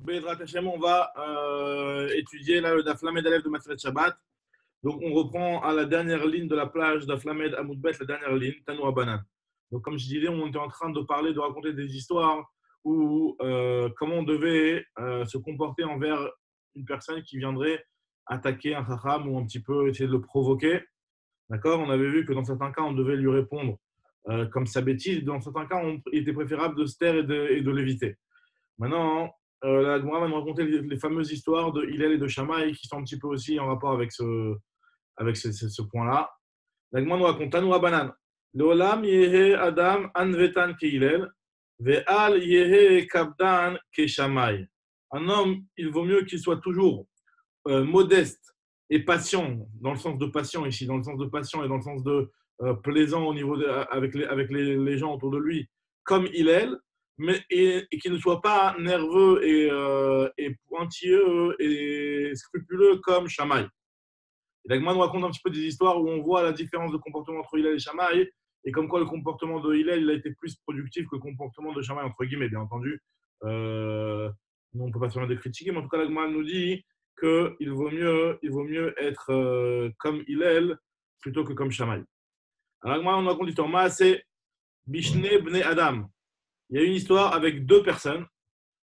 Bezrat Hashem, on va étudier là, le Daf Lamed Aleph de Maseret Shabbat. Donc, on reprend à la dernière ligne de la plage Daf Lamed Amoud Bet, la dernière ligne, Tanoua Banan. Donc, comme je disais, on était en train de parler, de raconter des histoires où comment on devait se comporter envers une personne qui viendrait attaquer un chacham ou un petit peu essayer de le provoquer. D'accord? On avait vu que dans certains cas, on devait lui répondre comme sa bêtise. Dans certains cas, il était préférable de se taire et de l'éviter. Maintenant, la Gemara va nous raconter les fameuses histoires de Hillel et de Shammai qui sont un petit peu aussi en rapport avec ce point-là. La Gemara nous raconte Tanu Rabbanan. Leolam yehe Adam anvetan ke Hillel, ve'al yehe kabdan ke Shammai. Un homme, il vaut mieux qu'il soit toujours modeste et patient, dans le sens de patient ici, dans le sens de patient et dans le sens de plaisant au niveau avec les gens autour de lui, comme Hillel, mais et qu'il ne soit pas nerveux et pointilleux et scrupuleux comme Shammai. Et la Gemara nous raconte un petit peu des histoires où on voit la différence de comportement entre Hillel et Shammai, et comme quoi le comportement de Hillel il a été plus productif que le comportement de Shammai, entre guillemets, bien entendu. Nous, on ne peut pas se permettre de critiquer, mais en tout cas, la Gemara nous dit qu'il vaut mieux être comme Hillel plutôt que comme Shammai. Alors, la Gemara nous raconte l'histoire. Maaseh Bishne Bnei Adam. Il y a une histoire avec deux personnes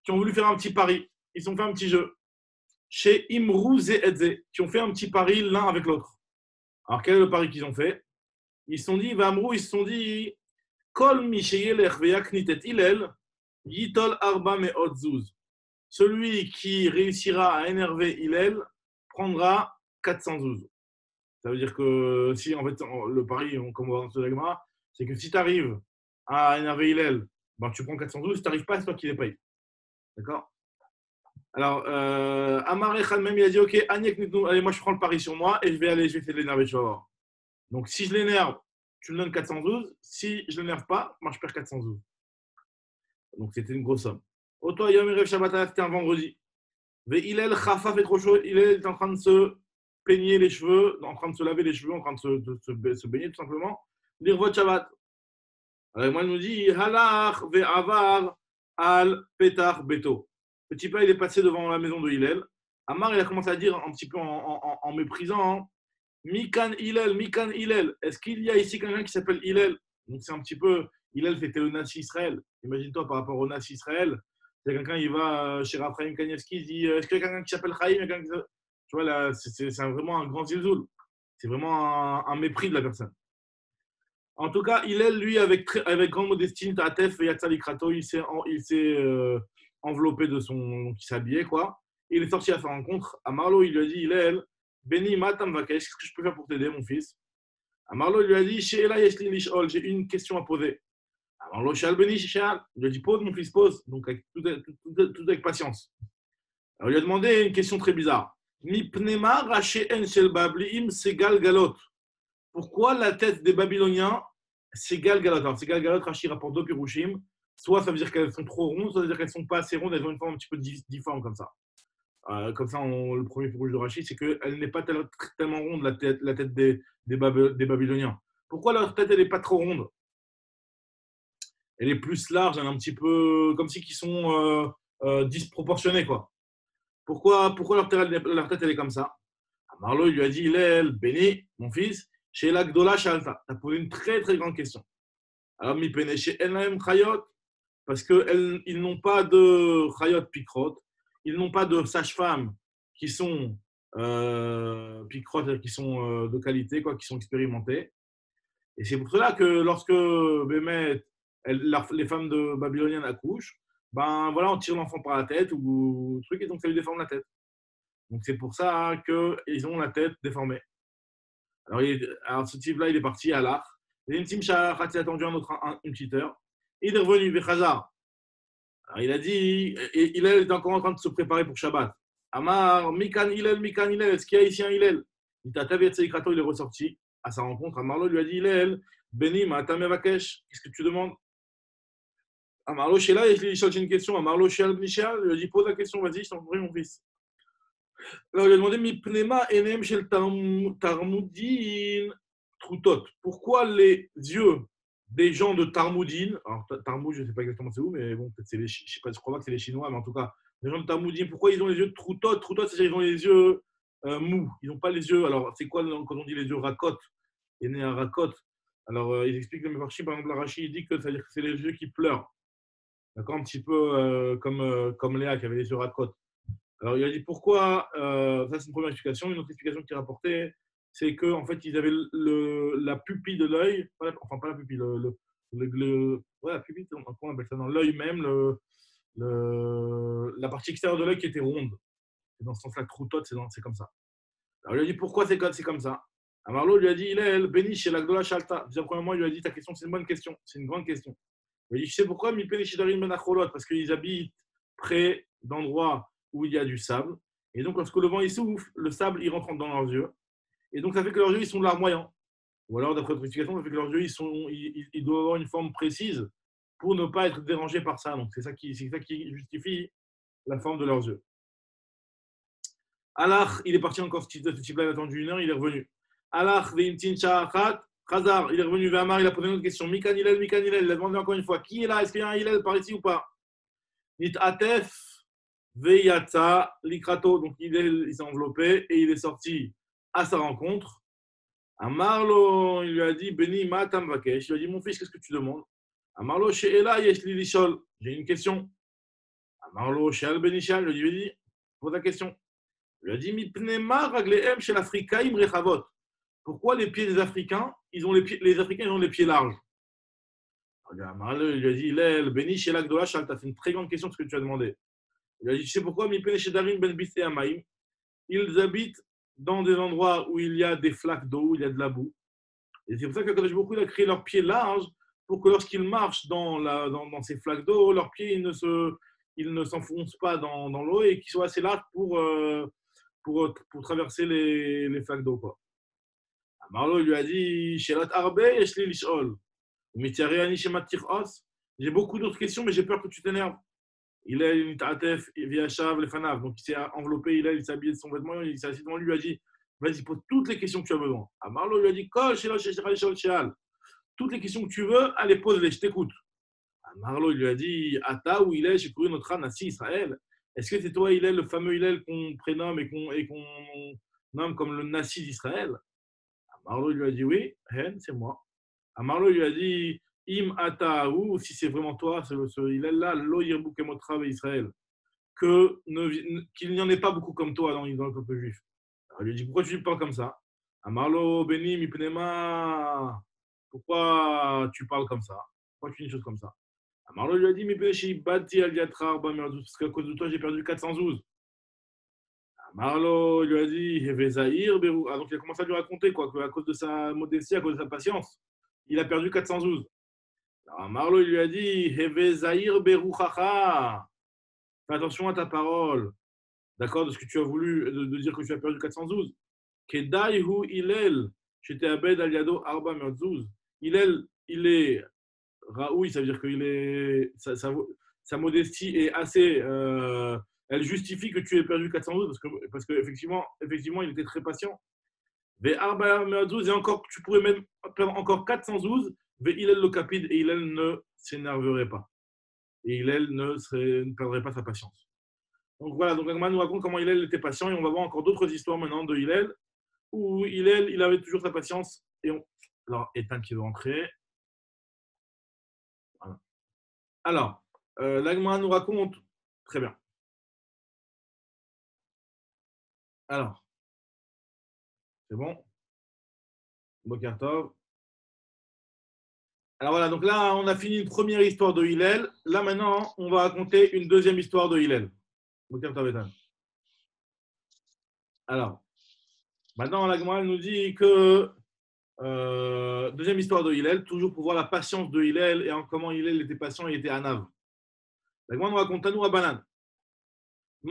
qui ont voulu faire un petit pari. Ils ont fait un petit jeu. Chez Imrou Zeedze, qui ont fait un petit pari l'un avec l'autre. Alors, quel est le pari qu'ils ont fait? Ils se sont dit, Vamrou, ils se sont dit, Kol Misheyelech Veyaknitet Hillel, Yitol Arba Meot Zuz. Celui qui réussira à énerver Hillel prendra 400 zouz. Ça veut dire que si, en fait, le pari, comme on va voir dans ce diagramme, c'est que si tu arrives à énerver Hillel, ben, tu prends 400 zouz. Si tu n'arrives pas, c'est toi qui les payes. D'accord? Alors, Amar Echad même, il a dit, OK, allez, moi je prends le pari sur moi et je vais essayer de l'énerver, tu vas voir. Donc, si je l'énerve, tu me donnes 412. Si je ne l'énerve pas, moi je perds 412. Donc, c'était une grosse somme. Auto Yom Erev Shabbat, c'était un vendredi. Hillel Chafaf est trop chaud. Hillel est en train de se peigner les cheveux, en train de se laver les cheveux, en train de se baigner tout simplement. L'Irvot Shabbat. Alors, moi, il nous dit Halach ve'avar al petar beto. Petit pas, il est passé devant la maison de Hillel. Amar, il a commencé à dire un petit peu en méprisant Mikan Hillel, Mikan Hillel. Est-ce qu'il y a ici quelqu'un qui s'appelle Hillel? Donc, c'est un petit peu Hillel, c'était le Nasi Israël. Imagine-toi par rapport au Nasi Israël. C'est quelqu'un, il va chez Raphaël Kanievski, il dit est-ce qu'il y a quelqu'un qui s'appelle Chaim? Tu vois, là, c'est vraiment un grand zilzoul. C'est vraiment un mépris de la personne. En tout cas, Hillel, lui, avec grande modestie, Tatef et Yatzalikrato, il s'est enveloppé de son. Donc, il s'habillait, quoi. Et il est sorti à sa rencontre. À Marlo, il lui a dit Hillel, Beni Matam Vakesh, qu'est-ce que je peux faire pour t'aider, mon fils? À Marlo, il lui a dit Sheela Yeshli Lishol, j'ai une question à poser. À Marlo, Shal Beni Shal, il lui a dit pose, mon fils, pose. Donc, tout avec patience. Alors, il lui a demandé une question très bizarre. Mi Pnema Rachen Shel Babliim Segal Galot. Pourquoi la tête des Babyloniens, c'est Galgalot? Alors, c'est Galgalot, Rashi rapporte deux Pirushim. Soit ça veut dire qu'elles sont trop rondes, soit ça veut dire qu'elles ne sont pas assez rondes, elles ont une forme un petit peu difforme comme ça. Comme ça, le premier Pirush de Rashi, c'est qu'elle n'est pas tellement ronde, la tête des Babyloniens. Pourquoi leur tête, elle n'est pas trop ronde? Elle est plus large, elle est un petit peu comme si qu'ils sont disproportionnés, quoi. Pourquoi leur tête, elle est comme ça? Marlo, il lui a dit, Hillel, béni, mon fils, chez l'Agdola Shalta. Tu as posé une très très grande question. Alors, mi pene chez Elam Chayot, parce qu'ils n'ont pas de Chayot Pikrot, ils n'ont pas de sages-femmes qui sont Pikrot, qui sont de qualité, quoi, qui sont expérimentées. Et c'est pour cela que lorsque Bémet, les femmes de babyloniennes accouchent, ben voilà, on tire l'enfant par la tête ou truc, et donc ça lui déforme la tête. Donc c'est pour ça qu'ils ont la tête déformée. Alors ce type-là, il est parti à l'art. Il a attendu une petite heure. Il est revenu, Bechazar. Alors il a dit, et il est encore en train de se préparer pour Shabbat. Amar, Mikan Hillel, est-ce qu'il y a ici un Hillel? Il est ressorti à sa rencontre. Amarlo lui a dit, Hillel, Beni, Matame Vakesh, qu'est-ce que tu demandes? Amarlo, Shela, j'ai une question. Amarlo, Shel, Bnishal, il lui a dit, pose la question, vas-y, je t'en prie, mon fils. Alors, il a demandé Mipnema enem shel Tarmoudin Troutot. Pourquoi les yeux des gens de Tarmoudine, alors Tarmoud, je ne sais pas exactement c'est où, mais bon, peut-être c'est je sais pas, je crois pas que c'est les Chinois, mais en tout cas, Les gens de Tamoudim, pourquoi ils ont les yeux troutot? Troutot, c'est-à-dire qu'ils ont les yeux mous. Ils n'ont pas les yeux. Alors, c'est quoi quand on dit les yeux rakot? Il est né à rakot. Alors, ils expliquent le Mefarshim, par exemple, Rachid, il dit que ça veut dire que c'est les yeux qui pleurent. D'accord? Un petit peu comme Léa qui avait les yeux rakot. Alors, il a dit pourquoi, ça c'est une première explication. Une autre explication qui est rapportée, c'est qu'en fait, ils avaient la pupille de l'œil, enfin, pas la pupille, ouais, la pupille, comment on appelle ça, dans l'œil même, la partie extérieure de l'œil qui était ronde. Et dans ce sens-là, troutot, c'est comme ça. Alors, il lui a dit pourquoi c'est comme ça. Amarlo lui a dit, il est le béni chez la Gdola Shalta. Déjà, premièrement, il lui a dit ta question, c'est une bonne question, c'est une grande question. Il lui a dit, je sais pourquoi, mi pénichidarim benacholot, parce qu'ils habitent près d'endroits où il y a du sable. Et donc, lorsque le vent il souffle, le sable il rentre dans leurs yeux. Et donc, ça fait que leurs yeux ils sont larmoyants. Ou alors, d'après votre explication, ça fait que leurs yeux ils doivent avoir une forme précise pour ne pas être dérangés par ça. Donc, c'est ça qui justifie la forme de leurs yeux. Allah, il est parti encore, ce type-là, il a attendu 1 heure, il est revenu. Allah, veimtin sha'achat, Khazar, il est revenu vers Amar, il a posé une autre question. Mikan Hillel, il a demandé encore une fois qui est là, est-ce qu'il y a un Hillel par ici ou pas? Nit Atef, Veyatsa, Likrato, donc il s'est enveloppé et il est sorti à sa rencontre. Amarlo, il lui a dit Beni Matam Vakesh, il lui a dit mon fils, qu'est-ce que tu demandes? Amarlo, She'ela Yeshli Lishol, j'ai une question. Amarlo, She'al Benishal, il lui a dit pose la question. Il lui a dit Mipnema Raglehem chez l'Afrikaïm Rechavot. Pourquoi les pieds des Africains, les Africains ils ont les pieds larges? Il lui a dit Hillel, Beni chez l'Agdola, tu as fait une très grande question ce que tu as demandé. Il a dit, tu sais pourquoi ils habitent dans des endroits où il y a des flaques d'eau, où il y a de la boue. Et c'est pour ça que Kadosh Baruch Hu a créé leurs pieds larges pour que lorsqu'ils marchent dans ces flaques d'eau, leurs pieds ils ne s'enfoncent pas dans l'eau et qu'ils soient assez larges pour traverser les flaques d'eau. Quoi. Marlo lui a dit Shelat Arbe, Eshli Lishol. J'ai beaucoup d'autres questions, mais j'ai peur que tu t'énerves. Il est une ta'atef via Shav le Fanav. Donc il s'est enveloppé, il s'est habillé de son vêtement, il s'est assis devant lui, il lui a dit vas-y, pose toutes les questions que tu as besoin. Marlo lui a dit Kol, Shel, toutes les questions que tu veux, allez, pose-les, je t'écoute. Marlo lui a dit Ata ou il est, j'ai couru notre Nassi Israël. Est-ce que c'est toi, il est le fameux Hillel qu'on prénomme et qu'on nomme comme le Nassi d'Israël? Marlo lui a dit oui, c'est moi. Marlo lui a dit Im Atahu, si c'est vraiment toi, il est là, Lo Yirbu Kemotra Israël, qu'il n'y en ait pas beaucoup comme toi dans le peuple juif. Alors, il lui a dit pourquoi tu parles comme ça? Marlo Beni Mipnema, pourquoi tu parles comme ça? Pourquoi tu dis une chose comme ça? Marlo lui a dit parce qu'à cause de toi, j'ai perdu 412. Marlo lui a dit donc il a commencé à lui raconter quoi, qu'à cause de sa modestie, à cause de sa patience, il a perdu 412. Alors Marlo lui a dit Hevezaïr Beruchacha, fais attention à ta parole, d'accord, de ce que tu as voulu, de dire que tu as perdu 412. Kedaihu Hillel, j'étais Abed Aliado Arba Merzouz. Hillel, il est Raoui, ça veut dire que sa modestie est assez. Elle justifie que tu aies perdu 412 parce qu'effectivement, il était très patient. Et encore, tu pourrais même perdre encore 412. Hillel le capide et Hillel ne s'énerverait pas. Et Hillel ne perdrait pas sa patience. Donc voilà, donc Agman nous raconte comment Hillel était patient et on va voir encore d'autres histoires maintenant de Hillel où Hillel, il avait toujours sa patience. Alors, Ethan qui veut rentrer. Voilà. Alors, l'Agman nous raconte, très bien. Alors, c'est bon. Bokertov. Alors voilà, donc là, on a fini une première histoire de Hillel. Là, maintenant, on va raconter une deuxième histoire de Hillel. Bokertov Ethan. Alors, maintenant, l'Agman nous dit que deuxième histoire de Hillel, toujours pour voir la patience de Hillel et comment Hillel était patient et était anav. L'Agman nous raconte Tanou Abanan. Il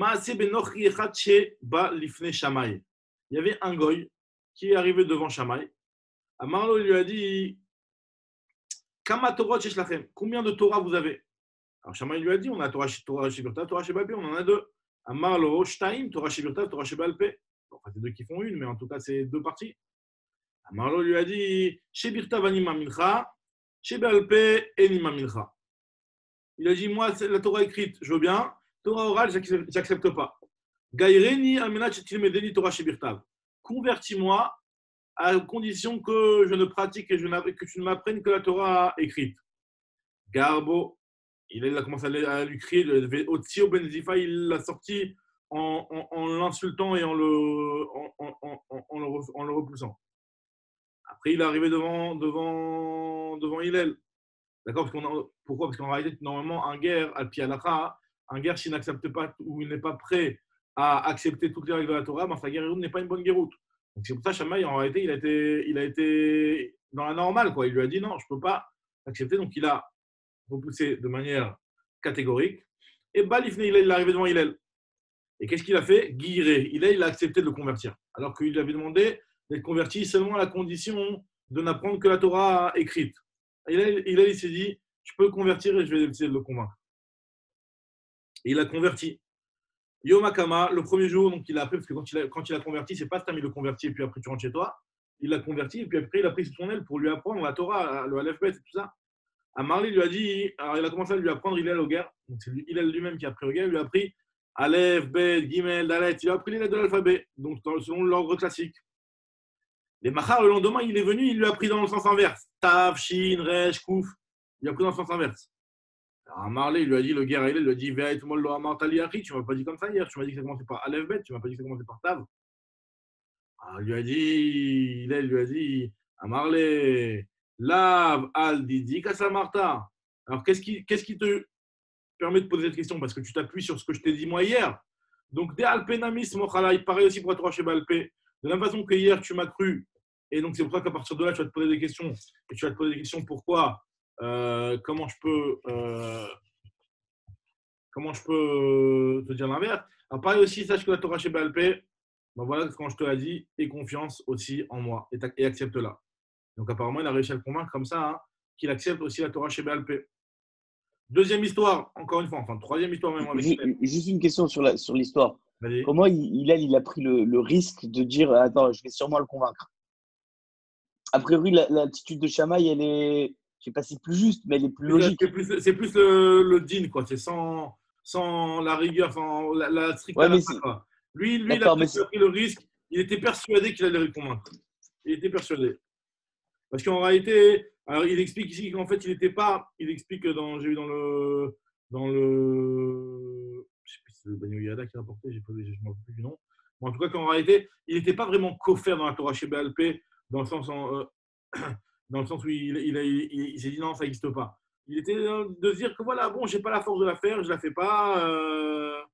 y avait un goy qui est arrivé devant Shammai. Amarlo lui a dit combien de Torah vous avez? Alors Shammai lui a dit on a Torah Shebirta, Torah Shebalpe, on en a deux. Amarlo Shtaim, Torah Shebirta, Torah Shebalpe. Enfin, c'est deux qui font une, mais en tout cas, c'est deux parties. Amarlo lui a dit Shebirta vanima mincha, Shebalpe enima mincha. Il a dit moi, c'est la Torah écrite, je veux bien, Torah orale, j'accepte pas. Gaïreni amenat shetilmedeni Torah shebirtav. Convertis-moi à condition que je ne pratique et que tu ne m'apprennes que la Torah écrite. Garbo, il a commencé à lui crier, Otsio Ben Zifa, il l'a sorti en l'insultant et en le repoussant. Après, il est arrivé devant Hillel. D'accord? Pourquoi? Parce qu'en réalité, normalement, un guerre, al pi halakha, un guerre, s'il n'accepte pas ou il n'est pas prêt à accepter toutes les règles de la Torah, ben, sa guerre n'est pas une bonne guéroute. Donc c'est pour ça, Shammai, en réalité, il a été dans la normale, quoi. Il lui a dit non, je ne peux pas accepter. Donc il a repoussé de manière catégorique. Et Balifne, il est arrivé devant Hillel. Et qu'est-ce qu'il a fait? Guiré. Il a accepté de le convertir. Alors qu'il lui avait demandé d'être converti seulement à la condition de n'apprendre que la Torah écrite. Il s'est dit, je peux le convertir et je vais essayer de le convaincre. Et il a converti. Yom HaKama, le premier jour, donc il a appris, parce que quand il a converti, c'est pas Stam, il le convertit et puis après tu rentres chez toi. Il l'a converti et puis après il a pris sous son aile pour lui apprendre la Torah, le Aleph Bet et tout ça. Amarli lui a dit, alors il a commencé à lui apprendre Hillel au guerre. Donc c'est Hillel lui-même qui a appris au guerre, il lui a appris Aleph, Bet, Gimel, Dalet. Il a appris les lettres de l'alphabet, donc selon l'ordre classique. Les Machar, le lendemain, il est venu, il lui a pris dans le sens inverse. Tav, Shin, Resh, Kouf. Il a pris dans le sens inverse. Alors, Marley, il lui a dit, le guerre, il lui a dit, Ve'et mol lo amartali akhi, tu m'as pas dit comme ça hier, tu m'as dit que ça commençait par Aleph Bet, tu m'as pas dit que ça commençait par Tav. Alors, il lui a dit, à Marley, Lav al didi kasamarta. Alors, qu'est-ce qui te permet de poser cette question? Parce que tu t'appuies sur ce que je t'ai dit moi hier. Donc, de alpenamis mochala, il pareil aussi pour la Torah chez Balpe. De la même façon que hier, tu m'as cru. Et donc, c'est pour ça qu'à partir de là, tu vas te poser des questions. Et tu vas te poser des questions pourquoi, comment je peux te dire l'inverse. Alors, pareil aussi, sache que la Torah chez Balpe, ben voilà, quand je te l'ai dit, aie confiance aussi en moi et accepte-la. Donc, apparemment, il a réussi à le convaincre comme ça, hein, qu'il accepte aussi la Torah chez Balpe. Deuxième histoire, encore une fois, enfin, troisième histoire même avec Hillel. Juste une question sur l'histoire. Vas-y. Comment il a pris le risque de dire attends, je vais sûrement le convaincre? A priori, l'attitude de Shammai, elle est, je sais pas si plus juste, mais elle est plus logique. C'est plus le din, quoi. C'est sans la rigueur, sans la stricte Ouais, mais halakha, quoi. Lui, il d'accord, a pris le risque. Il était persuadé qu'il allait le convaincre. Il était persuadé. Parce qu'en réalité, alors il explique ici qu'en fait, il n'était pas. Il explique j'ai vu dans le. Je sais plus si c'est le Bani Yada qui a rapporté, je ne me rappelle plus du nom. Mais en tout cas, qu'en réalité, il n'était pas vraiment coffert dans la Torah chez BLP, dans le sens où il s'est dit non, ça n'existe pas. Il était de se dire que voilà, bon, j'ai pas la force de la faire, je la fais pas.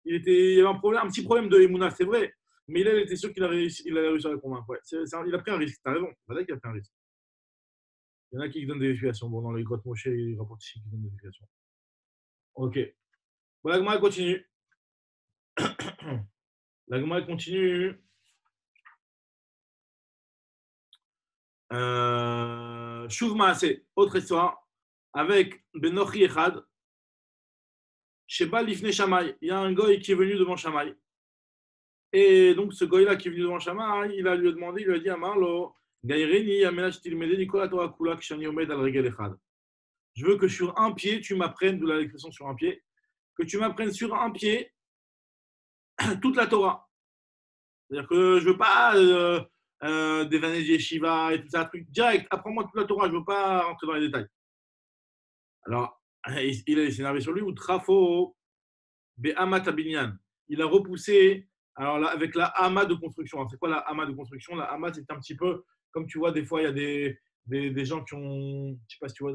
Il y avait un petit problème de Emouna, c'est vrai, mais il était sûr qu'il allait réussir à le convaincre. Ouais. Il a pris un risque, t'as raison, c'est vrai qu'il a pris un risque. Il y en a qui donnent des explications. Bon, dans les grottes Moshe, ils rapportent ici qui donnent des explications. Ok. Voilà, la Gemara continue. La Gemara continue. Shuv Maaseh, autre histoire, avec Benochi Echad, Sheba Lifne Shammai. Il y a un goy qui est venu devant Shammai. Et donc, ce goy-là qui est venu devant Shammai, il a lui demandé, il lui a dit Amarlo, Gaïreni, Amenach Tilmede, Nicolas Torah Kula, Kshani Omed al Regel Echad. Je veux que sur un pied, tu m'apprennes, d'où l'expression sur un pied, que tu m'apprennes sur un pied toute la Torah. C'est-à-dire que je ne veux pas des années de yeshiva et tout ça, un truc direct. Apprends-moi toute la Torah, je ne veux pas rentrer dans les détails. Alors, il s'est énervé sur lui, ou Trafo, Be'amat Abinyan. Il a repoussé, alors là, avec la hama de construction. Alors, c'est quoi la hama de construction? La hama, c'est un petit peu, comme tu vois, des fois, il y a des gens qui ont, je ne sais pas si tu vois,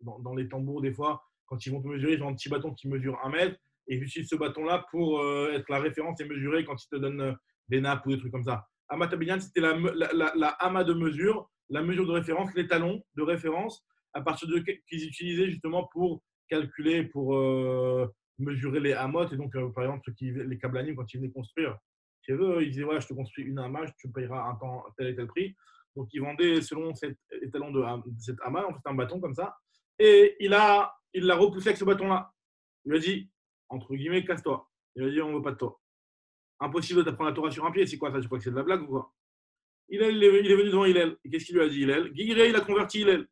dans les tambours, des fois, quand ils vont te mesurer, ils ont un petit bâton qui mesure 1 mètre, et ils utilisent ce bâton-là pour être la référence et mesurer quand ils te donnent des nappes ou des trucs comme ça. Amat Abinyan, c'était la hama de mesure, la mesure de référence, l'étalon de référence, à partir de qu'ils utilisaient justement pour calculer, pour mesurer les hamotes. Et donc, par exemple, les Kablanim, quand ils venaient construire chez eux, ils disaient voilà, je te construis une hama, tu me payeras un temps tel et tel prix. Donc, ils vendaient selon cet étalon de cette hama, en fait, un bâton comme ça. Et il l'a repoussé avec ce bâton-là. Il lui a dit, entre guillemets, casse-toi. Il lui a dit, on ne veut pas de toi. Impossible d'apprendre la Torah sur un pied. C'est quoi ça? Je crois que c'est de la blague ou quoi? Il est venu devant Hillel. Et qu'est-ce qu'il lui a dit, Hillel? Guiré, il a converti Hillel.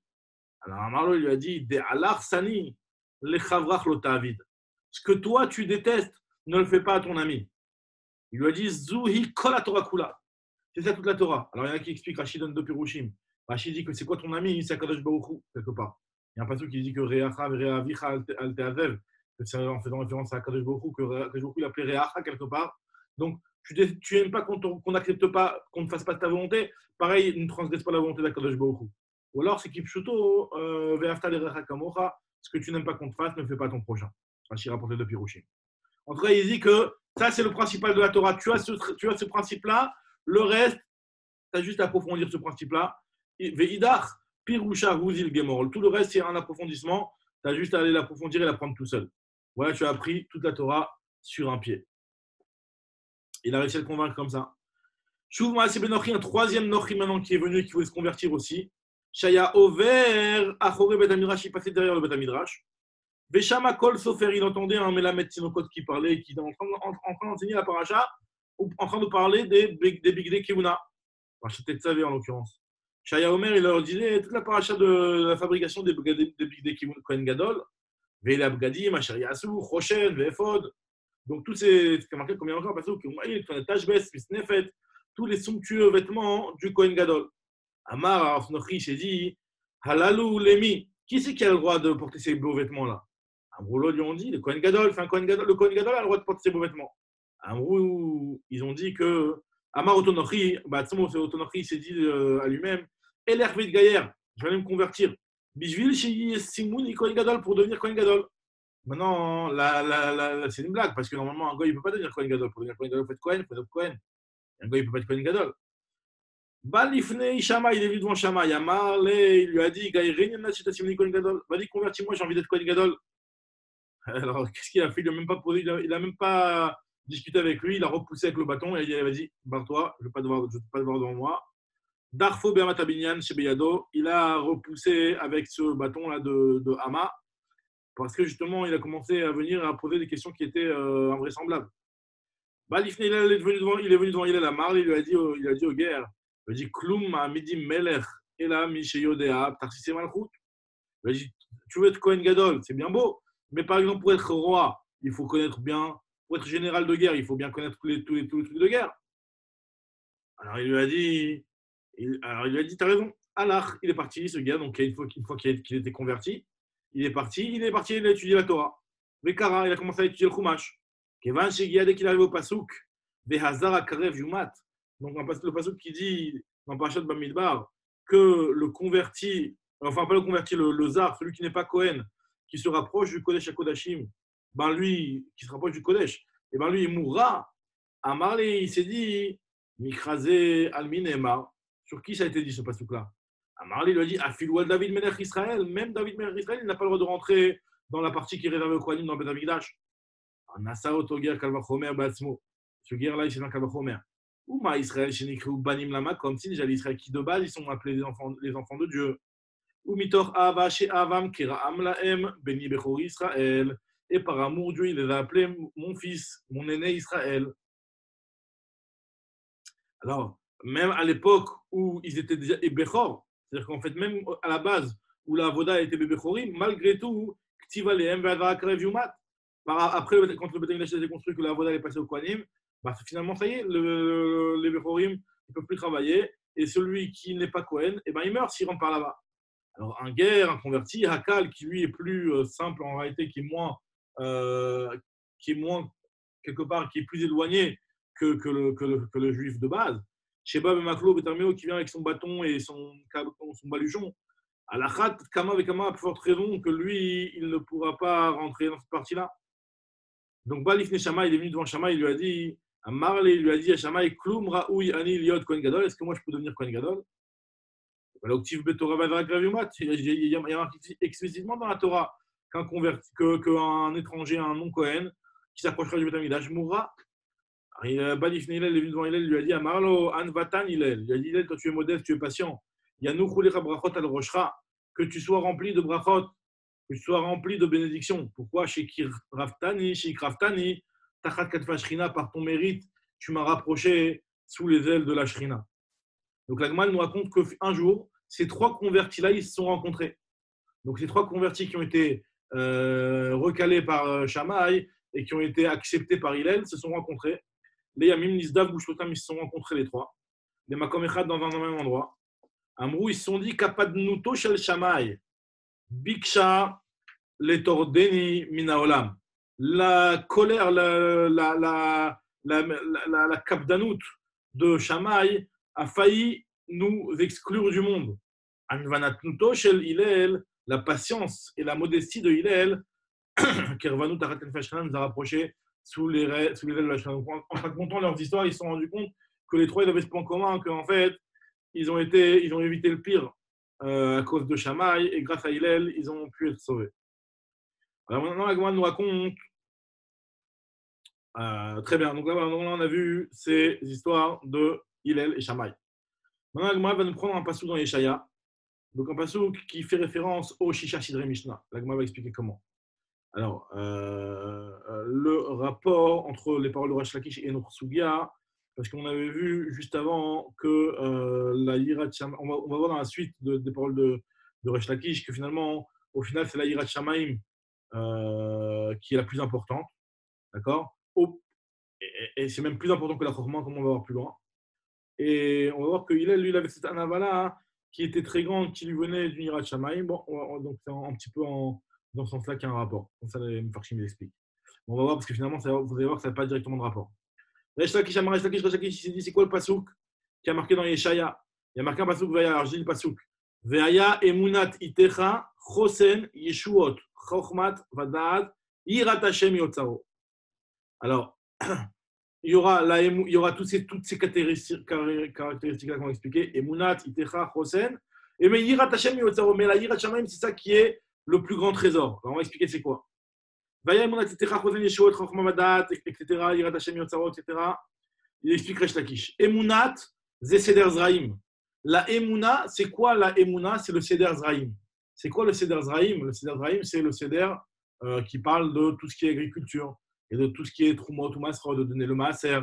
Alors, Amarlo, il lui a dit, de alar sani, le chavrach lo ta'avid. Ce que toi, tu détestes, ne le fais pas à ton ami. Il lui a dit Zuhi kol Torah kula. C'est ça toute la Torah. Alors, il y en a qui expliquent Rachid donne deux pirushim. Rachid dit que c'est quoi ton ami? C'est Akadosh Baruch Hu, quelque part. Il y a un passage qui dit que Reacha Reavicha al Teazev, que c'est en faisant référence à Akadosh Baruch Hu, que Akadosh Baruch Hu l'appelait Reacha quelque part. Donc, tu n'aimes pas qu'on n'accepte pas, qu'on ne fasse pas ta volonté. Pareil, ne transgresse pas la volonté d'Akadosh Baruch Hu. Ou alors, c'est Kipshuto, Ve'afta Lerecha Kamocha, ce que tu n'aimes pas qu'on te fasse, ne fais pas à ton prochain. Rachid rapporté de Pirushim. En tout cas, il dit que ça, c'est le principal de la Torah. Tu as ce principe-là. Le reste, tu as juste à approfondir ce principe-là. Ve'idach, pirusha, huzil gemor. Tout le reste, c'est un approfondissement. Tu as juste à aller l'approfondir et l'apprendre tout seul. Voilà, tu as appris toute la Torah sur un pied. Il a réussi à le convaincre comme ça. Chouv Maaseh ben Nochi, un troisième Nochi maintenant qui est venu et qui voulait se convertir aussi. Shaya Over, Achore Bet Midrash, il passait derrière le Bet Midrash. Veshama Kol Sofer, il entendait un Melamed Sinokot qui parlait, qui était en train d'enseigner la paracha, ou en train de parler des Bigdei Kevuna. C'était Tzavé en l'occurrence. Shaya Omer, il leur disait toute la paracha de la fabrication des Bigdei Kevuna Kohen Gadol, Ve'el Abgadim, Asher Yasu, Choshen, Ve'efod. Donc tous ces, c'est marqué combien encore, parce que Tashbes, Misnefet, tous les somptueux vêtements du Kohen Gadol. Amar, alors Nochi s'est dit, Halalou Lemi, qui c'est qui a le droit de porter ces beaux vêtements-là? Amrou, lui ont dit, le Kohen Gadol, le Kohen Gadol a le droit de porter ses beaux vêtements. Amrou, ils ont dit que Amar Otonochi, Otonochi s'est dit à lui-même, Elervit Gaïer, je vais aller me convertir. Bishvil Sheyi Simouni Kohen Gadol pour devenir Kohen Gadol. Maintenant, c'est une blague, parce que normalement, un goy, il ne peut pas devenir Kohen Gadol. Pour devenir Kohen Gadol, il faut être Kohen, il faut être Kohen. Un goy, il ne peut pas être Kohen Gadol. Balifnei Shama, il est venu devant Shama. Yamar, il lui a dit, vas-y, convertis-moi, j'ai envie d'être Kohen Gadol. Alors, qu'est-ce qu'il a fait? Il n'a même pas posé, il n'a même pas discuté avec lui, il a repoussé avec le bâton et il a dit, vas-y, barre-toi, je ne veux pas te voir devant moi. Darfo Be'amatabinyan chez Beyado, il a repoussé avec ce bâton-là de Hama, parce que justement, il a commencé à venir à poser des questions qui étaient invraisemblables. Balifnei, il est venu devant Hillel Amar, il a dit aux guerres, il a dit, Kloum Amidim Melech, et là, Misheyodea, Tarsissé Malchut. Il a dit, tu veux être Kohen Gadol, c'est bien beau, mais par exemple, pour être roi, il faut connaître bien, pour être général de guerre, il faut bien connaître tous les trucs de guerre. Alors il lui a dit, t'as raison. Alors, il est parti, ce gars, donc une fois qu'il était converti, il est parti, il a étudié la Torah. Vekara, il a commencé à étudier le Chumash. Kevan Shegia, dès qu'il arrive au Pasuk, Vehazar Akarev Yumat. Donc le Pasuk qui dit, dans Parashat Bamidbar, que le converti, enfin pas le converti, le Zar, celui qui n'est pas Kohen, qui se rapproche du Kodesh HaKodashim, ben lui, qui se rapproche du Kodesh, et ben lui, il mourra. Amarli, il s'est dit, Mikrazé Alminema. Sur qui ça a été dit ce pasuk-là? Amarli lui a dit, Afilou David Melech Israël, même David Melech Israël, il n'a pas le droit de rentrer dans la partie qui est réservée au Kohanim dans le Beth Amikdash. Nasa Otoger Kalvachomer Batzmo. Ce guerre-là, il s'est dans Kalvachomer. Ouma Israël, Shenikru Banim Lama, comme si déjà l'Israël qui de base, ils sont appelés les enfants de Dieu. Ou mitor ava chez avam kiraam laem beni bechor Israël. Et par amour, Dieu, il les a appelés mon fils, mon aîné Israël. Alors, même à l'époque où ils étaient déjà bechor, c'est-à-dire qu'en fait, même à la base où la avoda était bechorim, malgré tout, ktiva leem ve'advar karev yumat. Après, quand le Beth Amikdash a été construit, que la avoda est passée au Kohanim, bah, finalement, ça y est, les bechorim ne peuvent plus travailler. Et celui qui n'est pas Kohen, eh ben, il meurt s'il rentre par là-bas. Alors, un guerre, un converti, Hakal, qui lui est plus simple en réalité, qui est moins, quelque part, qui est plus éloigné que le juif de base. Sheba Bemaklo Betarmeo qui vient avec son bâton et son baluchon. Alachat, Kama Vekama, à plus forte raison que lui, il ne pourra pas rentrer dans cette partie-là. Donc, Balifne Shama, il est venu devant Shama, il lui a dit, à Marley, il lui a dit à Shama, Kloum Raoui Ani Liot Kohen Gadol, est-ce que moi je peux devenir Kohen Gadol? Il y a marqué explicitement dans la Torah qu'un étranger, un non-Kohen, qui s'approchera du Beth Amikdash mourra. Balifne Hillel est venu devant Hillel, lui a dit Amarlo Anvatan Hillel. Il a dit Hillel, toi tu es modeste, tu es patient. Yanou Chulecha Brachot al Roshra, que tu sois rempli de brachot, que tu sois rempli de bénédictions. Pourquoi chez Kraftani, Tachat Katfa Shrina, par ton mérite, tu m'as rapproché sous les ailes de la Shrina. Donc la Gemara nous raconte qu'un jour, ces trois convertis-là, ils se sont rencontrés. Donc ces trois convertis qui ont été recalés par Shammai et qui ont été acceptés par Hillel se sont rencontrés. Les Yamim, Nisdav, Bouchotam, ils se sont rencontrés les trois. Les Makom Echad dans un même endroit. Amrou, ils se sont dit Kapadnuto Shel Shammai, Biksha Letordeni Minaolam. La colère, la kapdanout de Shammai a failli nous exclure du monde. Anvanatnuto Shel Hillel, la patience et la modestie de Hillel, Kervanout Araten Fashran nous a rapprochés sous les ailes de la Shana. En racontant leurs histoires, ils se sont rendus compte que les trois ils avaient ce point commun, qu'en fait, ils ont évité le pire à cause de Shammai et grâce à Hillel, ils ont pu être sauvés. Alors maintenant, la Gemara nous raconte. Très bien. Donc là, on a vu ces histoires de Hillel et Shammai. Maintenant, la Gemara va nous prendre un passouk dans Yeshaya. Donc un passouk qui fait référence au Shisha Sidrei Mishnah. La Gemara va expliquer comment. Alors, le rapport entre les paroles de Resh Lakish et notre Sugia, parce qu'on avait vu juste avant que la Yirat Shamaim, on va voir dans la suite des paroles de Resh Lakish que finalement, au final, c'est la Yirat Shamaim qui est la plus importante. D'accord? Et c'est même plus important que la Chorma, comme on va voir plus loin. Et on va voir que Hillel, lui, il avait cette anavala qui était très grande, qui lui venait du Yirat Shamaim. Bon, donc c'est un petit peu dans ce sens-là qu'il y a un rapport. Comme ça, les Mefarshim l'expliquent. On va voir, parce que finalement, vous allez voir que ça n'a pas directement de rapport. Resh Lakish, il s'est dit, c'est quoi le pasouk qui a marqué dans Yeshaya? Il y a marqué un pasouk, alors je dis le pasouk. Ve'aya emunat itecha chosen yeshuot chochmat vadad yirat Hashem yotzaro. Alors, il y aura toutes ces caractéristiques-là qu'on va expliquer. Emunat, Itecha, Chosen. Et mais Yirat Hashem Yotzaro. Mais la Yirat Shamaim, c'est ça qui est le plus grand trésor. Alors, on va expliquer c'est quoi. Vaya Emunat, Itecha, Chosen, Yeshuot, Chochma Vadat, etc. Yirat Hashem Yotzaro, etc. Il explique Resh Lakish. Emunat, c'est Seder Zraim. La Emuna, c'est quoi la Emuna? C'est le Seder Zraim. C'est quoi le Seder Zraim? Le Seder Zraim, c'est le Seder qui parle de tout ce qui est agriculture. Et de tout ce qui est Trumot ou Masra, de donner le Maaser.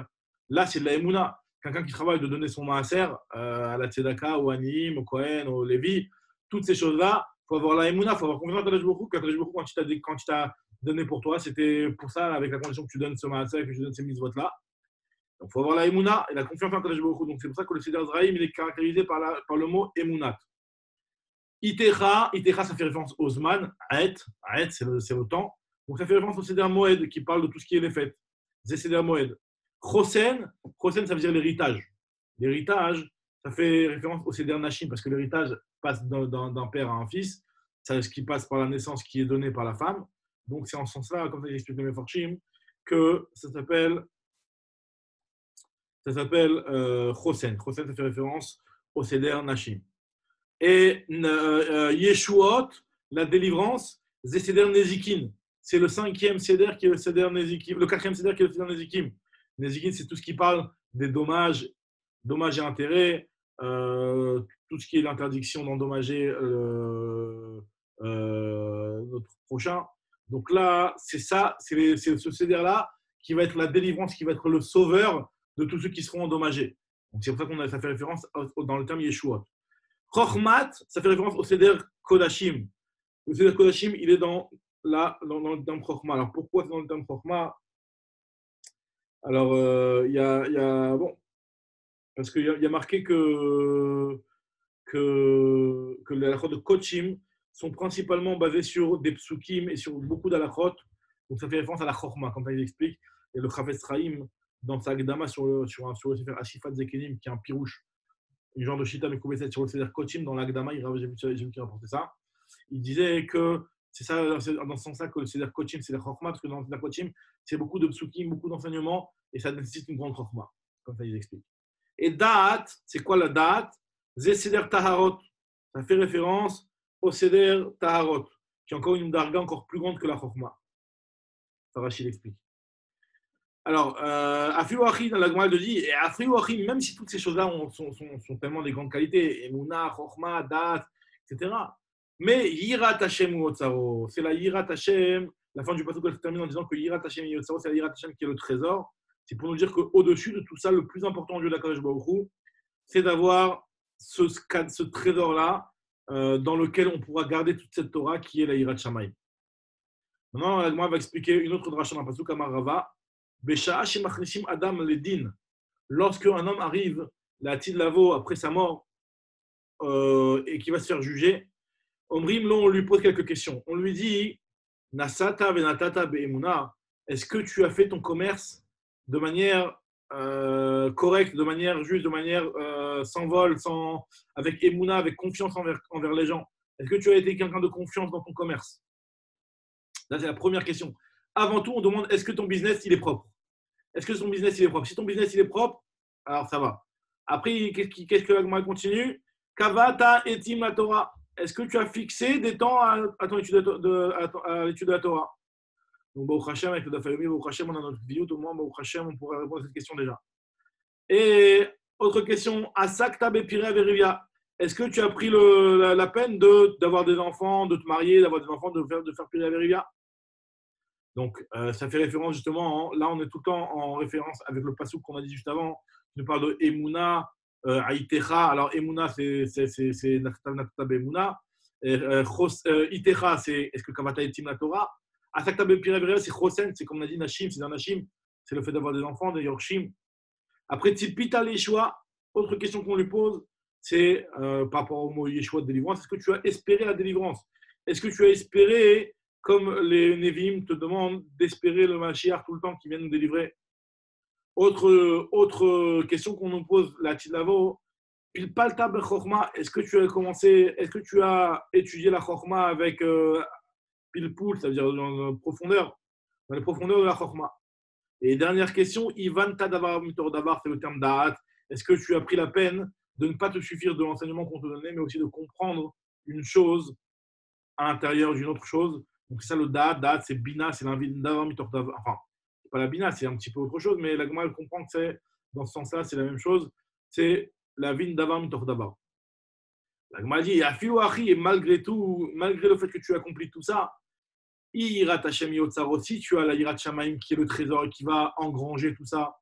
Là, c'est de la Emouna. Quelqu'un qui travaille de donner son Maaser à la Tzedaka, au Anim, au Kohen, au Lévi, toutes ces choses-là, il faut avoir la Emouna, il faut avoir confiance dans Kadosh Baruch Hu. Quand il t'a donné pour toi, c'était pour ça, avec la condition que tu donnes ce Maaser, que tu donnes ces mitzvot-là. Donc, il faut avoir la Emouna et la confiance en Kadosh Baruch Hu. Donc, c'est pour ça que le Seder Zraim, il est caractérisé par le mot Emunat. Itecha, ça fait référence au Zman, Aet, c'est le temps. Donc, ça fait référence au Seder Moed qui parle de tout ce qui est les fêtes. C'est Seder Moed. Chosen, ça veut dire l'héritage. L'héritage, ça fait référence au Seder Nashim parce que l'héritage passe d'un père à un fils. C'est ce qui passe par la naissance qui est donnée par la femme. Donc, c'est en ce sens-là, comme ça explique le Mefarshim, que ça s'appelle Chosen. Chosen, ça fait référence au Seder Nashim. Et Yeshuot, la délivrance, c'est Seder Nezikin. C'est le 5e Seder qui est le Seder Nezikim, le 4e Seder qui est le Seder Nezikim. Nezikim, c'est tout ce qui parle des dommages et intérêts, tout ce qui est l'interdiction d'endommager notre prochain. Donc là, c'est ce Seder-là qui va être la délivrance, qui va être le sauveur de tous ceux qui seront endommagés. Donc c'est pour ça ça fait référence dans le terme Yeshuot. Chochmat, ça fait référence au Seder Kodashim. Le Seder Kodashim, il est dans le terme Chochma. Alors pourquoi c'est dans le terme Chochma? Alors, bon, parce qu'il y a marqué que les halachot de Kochim sont principalement basés sur des psukim et sur beaucoup d'halachot. Donc ça fait référence à la Chochma, comme ça il explique. Et le Chafetz Chaim, dans sa Agdama sur le Sefer Ashifat Zekenim, qui est un pirouche, une genre de Shita Mekoubeset sur le Seder Kochim, dans l'Agdama, j'ai vu qu'il rapportait ça. Il disait que c'est ça, dans ce sens-là que le Seder Kochim, c'est la Chochma, parce que dans le Seder Kochim, c'est beaucoup de psukim, beaucoup d'enseignements, et ça nécessite une grande Chochma, comme ça il explique. Et Da'at, c'est quoi la Da'at? C'est Seder Taharot. Ça fait référence au Seder Taharot, qui est encore une darga encore plus grande que la Chochma. Ça Rachid explique. Alors, Afriou Achim, la Gemara le dit, et Afriou Achim, même si toutes ces choses-là sont tellement des grandes qualités, Emouna, Chochma, Da'at, etc., mais Yirat Hashem ou Otsaro, c'est la Yirat Hashem. La fin du passage se termine en disant que Yirat Hashem et Otsaro, c'est la Yirat Hashem qui est le trésor. C'est pour nous dire qu'au-dessus de tout ça, le plus important au Dieu de la Kadosh Baruch Hu, c'est d'avoir ce trésor-là dans lequel on pourra garder toute cette Torah qui est la Yirat Shamayim. Maintenant, la Gemara va expliquer une autre dracha dans le pasuk Amar Rava. Besha'a shemachnishim Adam ledin. Lorsque un homme arrive, la tid lavo après sa mort, et qui va se faire juger, Omrim, là, on lui pose quelques questions. On lui dit, Nasata venatata be'emuna, est-ce que tu as fait ton commerce de manière correcte, de manière juste, de manière sans vol, avec emuna, avec confiance envers les gens? Est-ce que tu as été quelqu'un de confiance dans ton commerce? Là, c'est la première question. Avant tout, on demande, est-ce que ton business, il est propre? Est-ce que ton business, il est propre? Si ton business, il est propre, alors ça va. Après, qu'est-ce que l'agma continue? Kavata etim la Torah. Est-ce que tu as fixé des temps à ton étude à l'étude de la Torah? Donc, Baruch Hashem, avec le Dafayomi, Baruch Hashem, on a notre vidéo, tout le monde, Baruch Hashem, on pourrait répondre à cette question déjà. Et autre question, Asakta Bepire Verivia. Est-ce que tu as pris la peine d'avoir des enfants, de te marier, d'avoir des enfants, de faire Pire Verivia? Donc, ça fait référence justement, là on est tout le temps en référence avec le pasuk qu'on a dit juste avant, qui nous parle de Emouna, Aïtecha. Alors, Emouna, c'est Naktab Emouna. Itecha, c'est est-ce que Kavata Etim la Torah? Asakta Bepire c'est Chosen, c'est comme on a dit Nashim, c'est un Nashim, c'est le fait d'avoir des enfants, des Yorshim. Après, Tipita Yeshua, autre question qu'on lui pose, c'est par rapport au mot Yeshua de délivrance, est-ce que tu as espéré la délivrance? Est-ce que tu as espéré, comme les Nevi'im te demandent, d'espérer le Mashiach tout le temps qui vient nous délivrer? Autre question qu'on nous pose, la Tilavo, Pilpalta Bechorma, est-ce que tu as étudié la Chorma avec Pilpoul, c'est-à-dire dans les profondeurs de la Chorma? Et dernière question, Ivan Tadavar Mitor Davar, c'est le terme d'Ahat. Est-ce que tu as pris la peine de ne pas te suffire de l'enseignement qu'on te donnait, mais aussi de comprendre une chose à l'intérieur d'une autre chose? Donc, c'est ça le Da'at. Da'at, c'est Bina, c'est l'invite Davar Mitor Davar. Enfin, c'est pas la Bina, c'est un petit peu autre chose, mais la Gemara comprend que c'est, dans ce sens-là, c'est la même chose. C'est la Vin Davar Mitor Davar. La Gemara dit, et malgré tout, malgré le fait que tu as accompli tout ça, si tu as la Yirat Shamaim qui est le trésor et qui va engranger tout ça,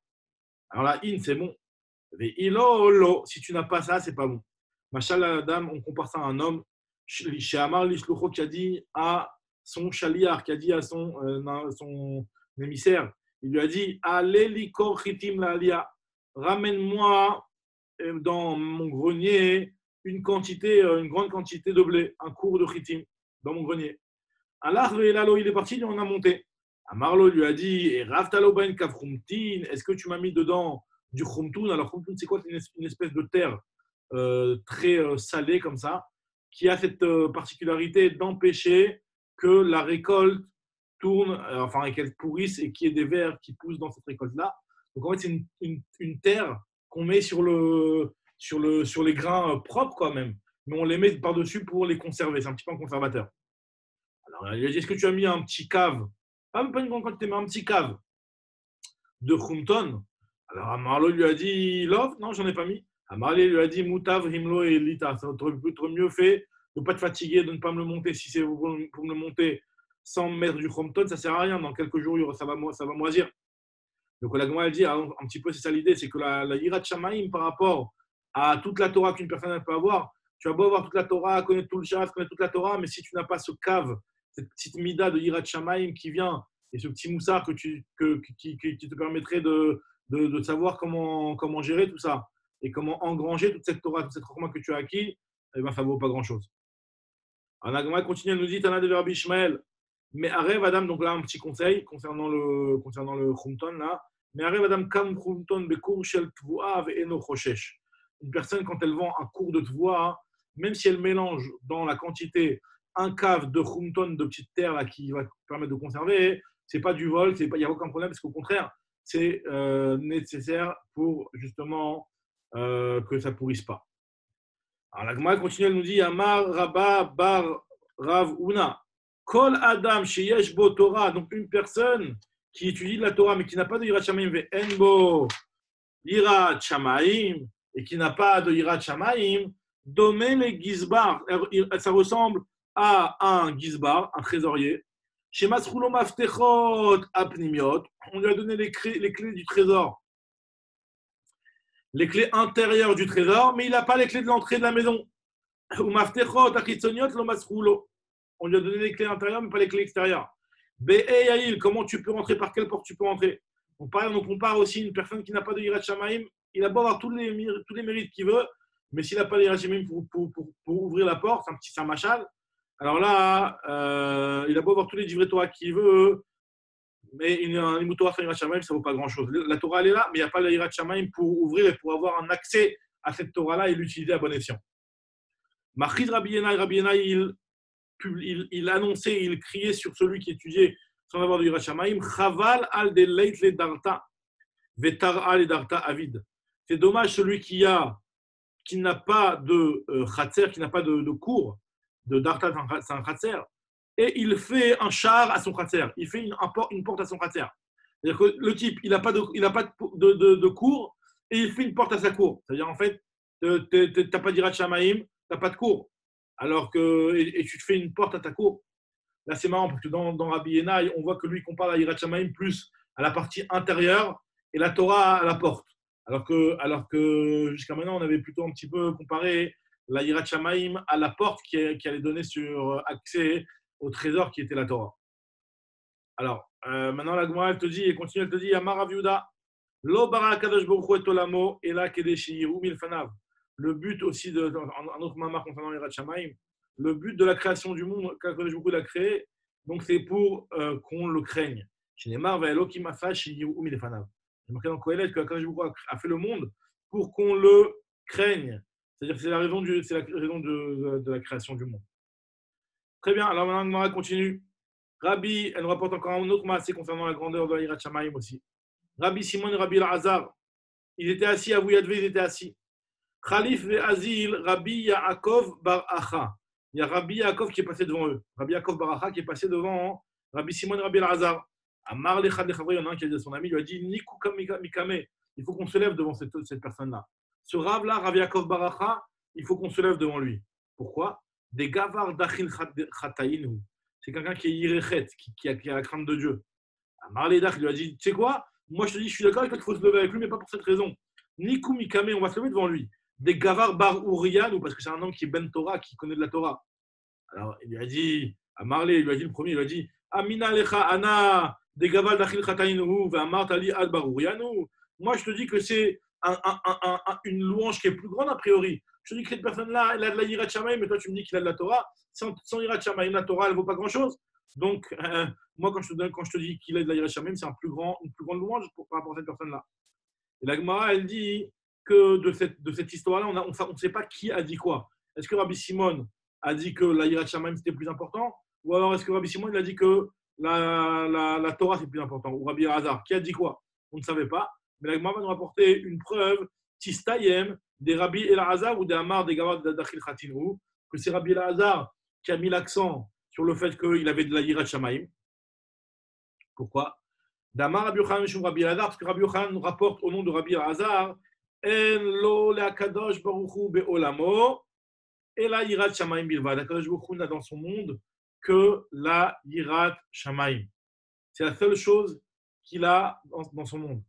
alors là, c'est bon. Mais si tu n'as pas ça, c'est pas bon. Machal Adam, on compare ça à un homme, chez Amar Lishlucho, qui a dit à son chaliar, qui a dit à son émissaire, il lui a dit, allez likor chitim la alia, ramène-moi dans mon grenier une grande quantité de blé, un cours de chitim dans mon grenier. Allah, il est parti, on a monté. Amarlo lui a dit, est-ce que tu m'as mis dedans du khumtoun? Alors, khumtoun, c'est quoi? C'est une espèce de terre très salée comme ça, qui a cette particularité d'empêcher que la récolte tourne, et qu'elle pourrisse et qu'il y ait des vers qui poussent dans cette récolte-là. Donc, en fait, c'est une terre qu'on met sur les grains propres, quand même. Mais on les met par-dessus pour les conserver. C'est un petit peu un conservateur. Alors, il a dit, est-ce que tu as mis un petit cave? Pas une grande quantité, mais un petit cave de khumton. Alors, Amarlo lui a dit, Love, non, j'en ai pas mis. Amarlo lui a dit, Moutav, Rimlo et Lita. Ça aurait mieux fait de ne pas te fatiguer, de ne pas me le monter. Si c'est pour me le monter sans mettre du khumton, ça ne sert à rien. Dans quelques jours, ça va moisir. Donc, la Gemara dit, un petit peu, c'est ça l'idée, c'est que la Yirat Shamaim, par rapport à toute la Torah qu'une personne peut avoir, tu as beau avoir toute la Torah, connaître tout le Shas, connaître toute la Torah, mais si tu n'as pas ce cave, cette petite mida de Yirat Shamaim qui vient, et ce petit moussard qui te permettrait de savoir comment gérer tout ça, et comment engranger toute cette Torah, toute cette Chokma que tu as acquis, eh ben, ça ne vaut pas grand-chose. Alors, la Gemara continue, elle nous dit, Tana de Rabbi Ishmael, mais Arev Adam, donc là, un petit conseil concernant le Khumton, là. Mais Arev Adam kam Khumton bekour shel tvua ve'eno choshesh. Une personne, quand elle vend un cours de tvua, même si elle mélange dans la quantité un cave de khumton, de petite terre là, qui va permettre de conserver, c'est pas du vol, il n'y a aucun problème, parce qu'au contraire, c'est nécessaire pour justement que ça ne pourrisse pas. Alors la Gemara continue, elle nous dit, Amar Rabba bar Rav Una. Kol Adam sheyesh bo Torah, donc une personne qui étudie la Torah mais qui n'a pas de Yirat Shamaim ve'enbo Yirat Shamaim et qui n'a pas de Yirat Shamaim, domaine les Gizbar, ça ressemble à un Gizbar, un trésorier. Chez Masroulo Maftechot Apnimiot, on lui a donné les clés du trésor, les clés intérieures du trésor, mais il n'a pas les clés de l'entrée de la maison. Ou Maftechot Achitsoniot lo Masroulo. On lui a donné les clés intérieures, mais pas les clés extérieures. Be'e Yaïl, comment tu peux rentrer, par quelle porte tu peux rentrer. Donc, pareil, on compare aussi une personne qui n'a pas de Yirat Shamaim, il a beau avoir tous les mérites qu'il veut, mais s'il n'a pas de Yirat Shamaim pour ouvrir la porte, c'est un machal. Alors là, il a beau avoir tous les divrei Torah qu'il veut, mais un limut Torah sans Yirat Shamaim, ça ne vaut pas grand-chose. La Torah, elle est là, mais il n'y a pas de Yirat Shamaim pour ouvrir et pour avoir un accès à cette Torah-là et l'utiliser à bon escient. Machid Rabbi Yenaï, il annonçait, il criait sur celui qui étudiait sans avoir de Yirat Shamaim, Chaval al de leit le darta, vetar'a le darta avid. C'est dommage celui qui n'a pas de khatser, qui n'a pas de cours, de darta, c'est un khatser, et il fait un char à son khatser, il fait une porte à son khatser. C'est-à-dire que le type, il n'a pas de cours, et il fait une porte à sa cour. C'est-à-dire, en fait, tu n'as pas d'Yirat Shamaim, tu n'as pas de cours. Alors que, et tu te fais une porte à ta cour. Là, c'est marrant parce que dans Rabbi Yenaï, on voit que lui compare la Yirat Shamaim plus à la partie intérieure et la Torah à la porte. Alors que jusqu'à maintenant, on avait plutôt un petit peu comparé la Yirat Shamaim à la porte qui allait donner sur accès au trésor qui était la Torah. Alors, maintenant, la Gemara, elle te dit, et continue, elle te dit, Amar Rav Yehuda, Lo bara Kadosh Baruch Hu et olamo, ela kedesh yiru milfanav. Le but aussi, un autre mamar concernant Yirat Shamaim, le but de la création du monde, qu'Akadosh Baruch Hu l'a créé, donc c'est pour qu'on le craigne. Chez Neymar, Ve'elokim afash yiru milfanav. Il est marqué dans Kohelet que Akadosh Baruch Hu a fait le monde pour qu'on le craigne. C'est-à-dire que c'est la raison de la création du monde. Très bien, alors maintenant, Gemara continue. Rabbi, elle nous rapporte encore un autre massé concernant la grandeur de la Yirat Shamaim aussi. Rabbi Simon et Rabbi Elazar, ils étaient assis à Vouyadve, ils étaient assis. Khalif et Azil, Rabbi Yaakov Bar Acha. Il y a Rabbi Yaakov qui est passé devant eux. Rabbi Yaakov Bar Acha qui est passé devant Rabbi Simon et Rabbi Elazar. Amar Lechad Lechavri, il y en a un qui a dit à son ami, il lui a dit Niku Mikame, il faut qu'on se lève devant cette personne-là. Ce Rav-là, Rabbi Yaakov Bar Acha, il faut qu'on se lève devant lui. Pourquoi? Des Gavar Dachin Chataïnu. C'est quelqu'un qui est Yirechet, qui a la crainte de Dieu. Amar Ledach, il lui a dit tu sais quoi? Moi, je te dis, je suis d'accord avec toi qu'il faut se lever avec lui, mais pas pour cette raison. Nikou Mikame, on va se lever devant lui. Des Gavar Bar Urian, parce que c'est un homme qui est Ben Torah, qui connaît de la Torah. Alors, il lui a dit, à Marley, il lui a dit le premier, il lui a dit Amina Lecha Ana, des Gavar Dachil Chatainu, Amar Tali Al Bar Urianu. Moi, je te dis que c'est une louange qui est plus grande a priori. Je te dis que cette personne-là, elle a de la Yirat Shamaim, mais toi, tu me dis qu'il a de la Torah. Sans Yirat Shamaim, la Torah, elle ne vaut pas grand-chose. Donc, moi, quand je te dis qu'il a de la Yirat Shamaim, c'est une plus grande louange par rapport à cette personne-là. Et la Gemara, elle dit que de cette histoire-là, on ne sait pas qui a dit quoi. Est-ce que Rabbi Simon a dit que la Yirat Shamaim c'était plus important? Ou alors est-ce que Rabbi Simon il a dit que la Torah c'est plus important? Ou Rabbi Elazar, qui a dit quoi? On ne savait pas. Mais la Gemara va nous rapporter une preuve, Tistayem, des Rabbi Elazar ou des Amar des Gawad d'Achil Khatinu, que c'est Rabbi Elazar qui a mis l'accent sur le fait qu'il avait de la Yirat Shamaim. Pourquoi? Damar Rabbi Yochanan Mishum Rabbi Elazar, parce que Rabbi Yochanan nous rapporte au nom de Rabbi Elazar, En lo le'akadosh baruch hu be'olamo, et la Yirat Shamaim bilvad. Akadosh baruch hu n'a dans son monde que la Yirat Shamaim. C'est la seule chose qu'il a dans son monde.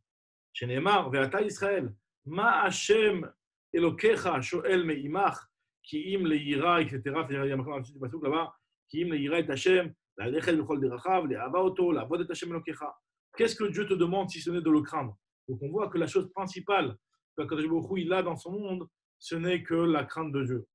Chez Neymar, Ve'ata Israël, Ma Hashem Elokecha Shoel Me'imach, Ki im le Yira, etc. C'est-à-dire, il y a marqué dans le sud du Pasuk là-bas, Ki im le Yira et Hashem, la Lechet Bechol Derachav, le Ava Oto, la Vodet Hashem Elokecha. Qu'est-ce que Dieu te demande si ce n'est de le craindre? Donc on voit que la chose principale que Akadosh Baruch Hu il a dans son monde, ce n'est que la crainte de Dieu.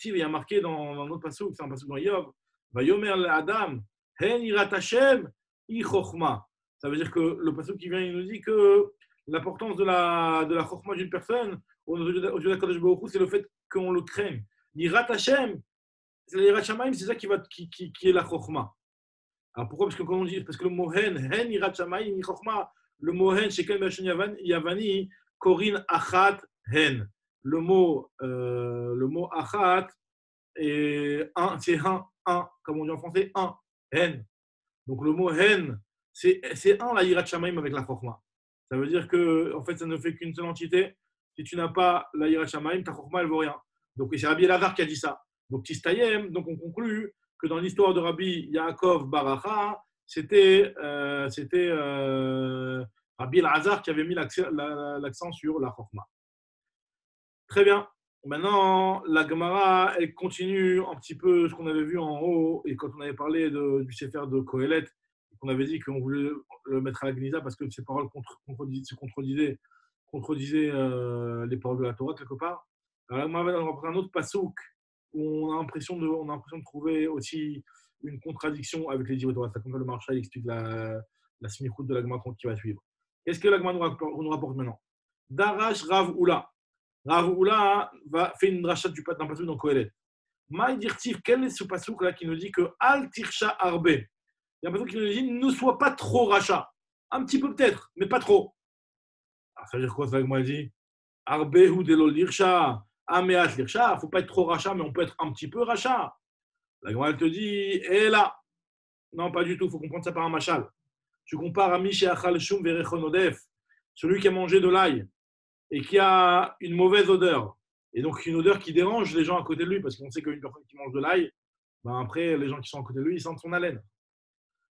Il y a marqué dans notre pasuk, c'est un pasuk dans Yov, Vayomer le-Adam, Hen Yirat Hashem, I Chochma. Ça veut dire que le pasuk qui vient, il nous dit que l'importance de la Chochma d'une personne, aux yeux d'Akadosh Baruch Hu, c'est le fait qu'on le craigne. Yirat Hashem, la Yirat Shamaim, c'est ça qui est la Chochma. Alors pourquoi? Parce que quand on dit, parce que le mot hen yirat shamayim mi chokhma, le mot hen chez quel machine yavani, korin achat hen. Le mot achat est un, c'est un, comme on dit en français, un, hen. Donc le mot hen, c'est un la yirat shamayim avec la chokhma. Ça veut dire que en fait ça ne fait qu'une seule entité. Si tu n'as pas la yirat shamayim, ta chokhma elle vaut rien. Donc c'est Rabbi Elazar qui a dit ça. Donc tistayem, donc on conclut que dans l'histoire de Rabbi Yaakov Bar Acha, c'était Rabbi Elazar qui avait mis l'accent sur la Chokhma. Très bien. Maintenant, la Gemara, elle continue un petit peu ce qu'on avait vu en haut, et quand on avait parlé du Sefer de Kohelet, qu'on avait dit qu'on voulait le mettre à la Gnisa parce que ses paroles contredisaient les paroles de la Torah quelque part. Alors là, on va prendre un autre pasouk où on a l'impression de trouver aussi une contradiction avec les dires de Torah. Ça, comme le Marshal explique la smichout de la Gemara qui va suivre. Qu'est-ce que la Gemara nous rapporte maintenant? Darash Rav Oula. Rav Oula fait une drachat d'un pasouk dans Kohelet. Maï dirtif, quel est ce pasouk là qui nous dit que Al Tirsha Arbe? Il y a un pasouk qui nous dit ne sois pas trop rachat. Un petit peu peut-être, mais pas trop. Alors, ça veut dire quoi ça que moi je dis? Arbe ou delol lirsha, ameat lirsha. Il ne faut pas être trop rachat, mais on peut être un petit peu rachat. La Gemara te dit, et là, non, pas du tout, il faut comprendre ça par un machal. Tu compares à Miché Achal Shum Verechon Odef, celui qui a mangé de l'ail et qui a une mauvaise odeur. Et donc, une odeur qui dérange les gens à côté de lui, parce qu'on sait qu'une personne qui mange de l'ail, ben après, les gens qui sont à côté de lui, ils sentent son haleine.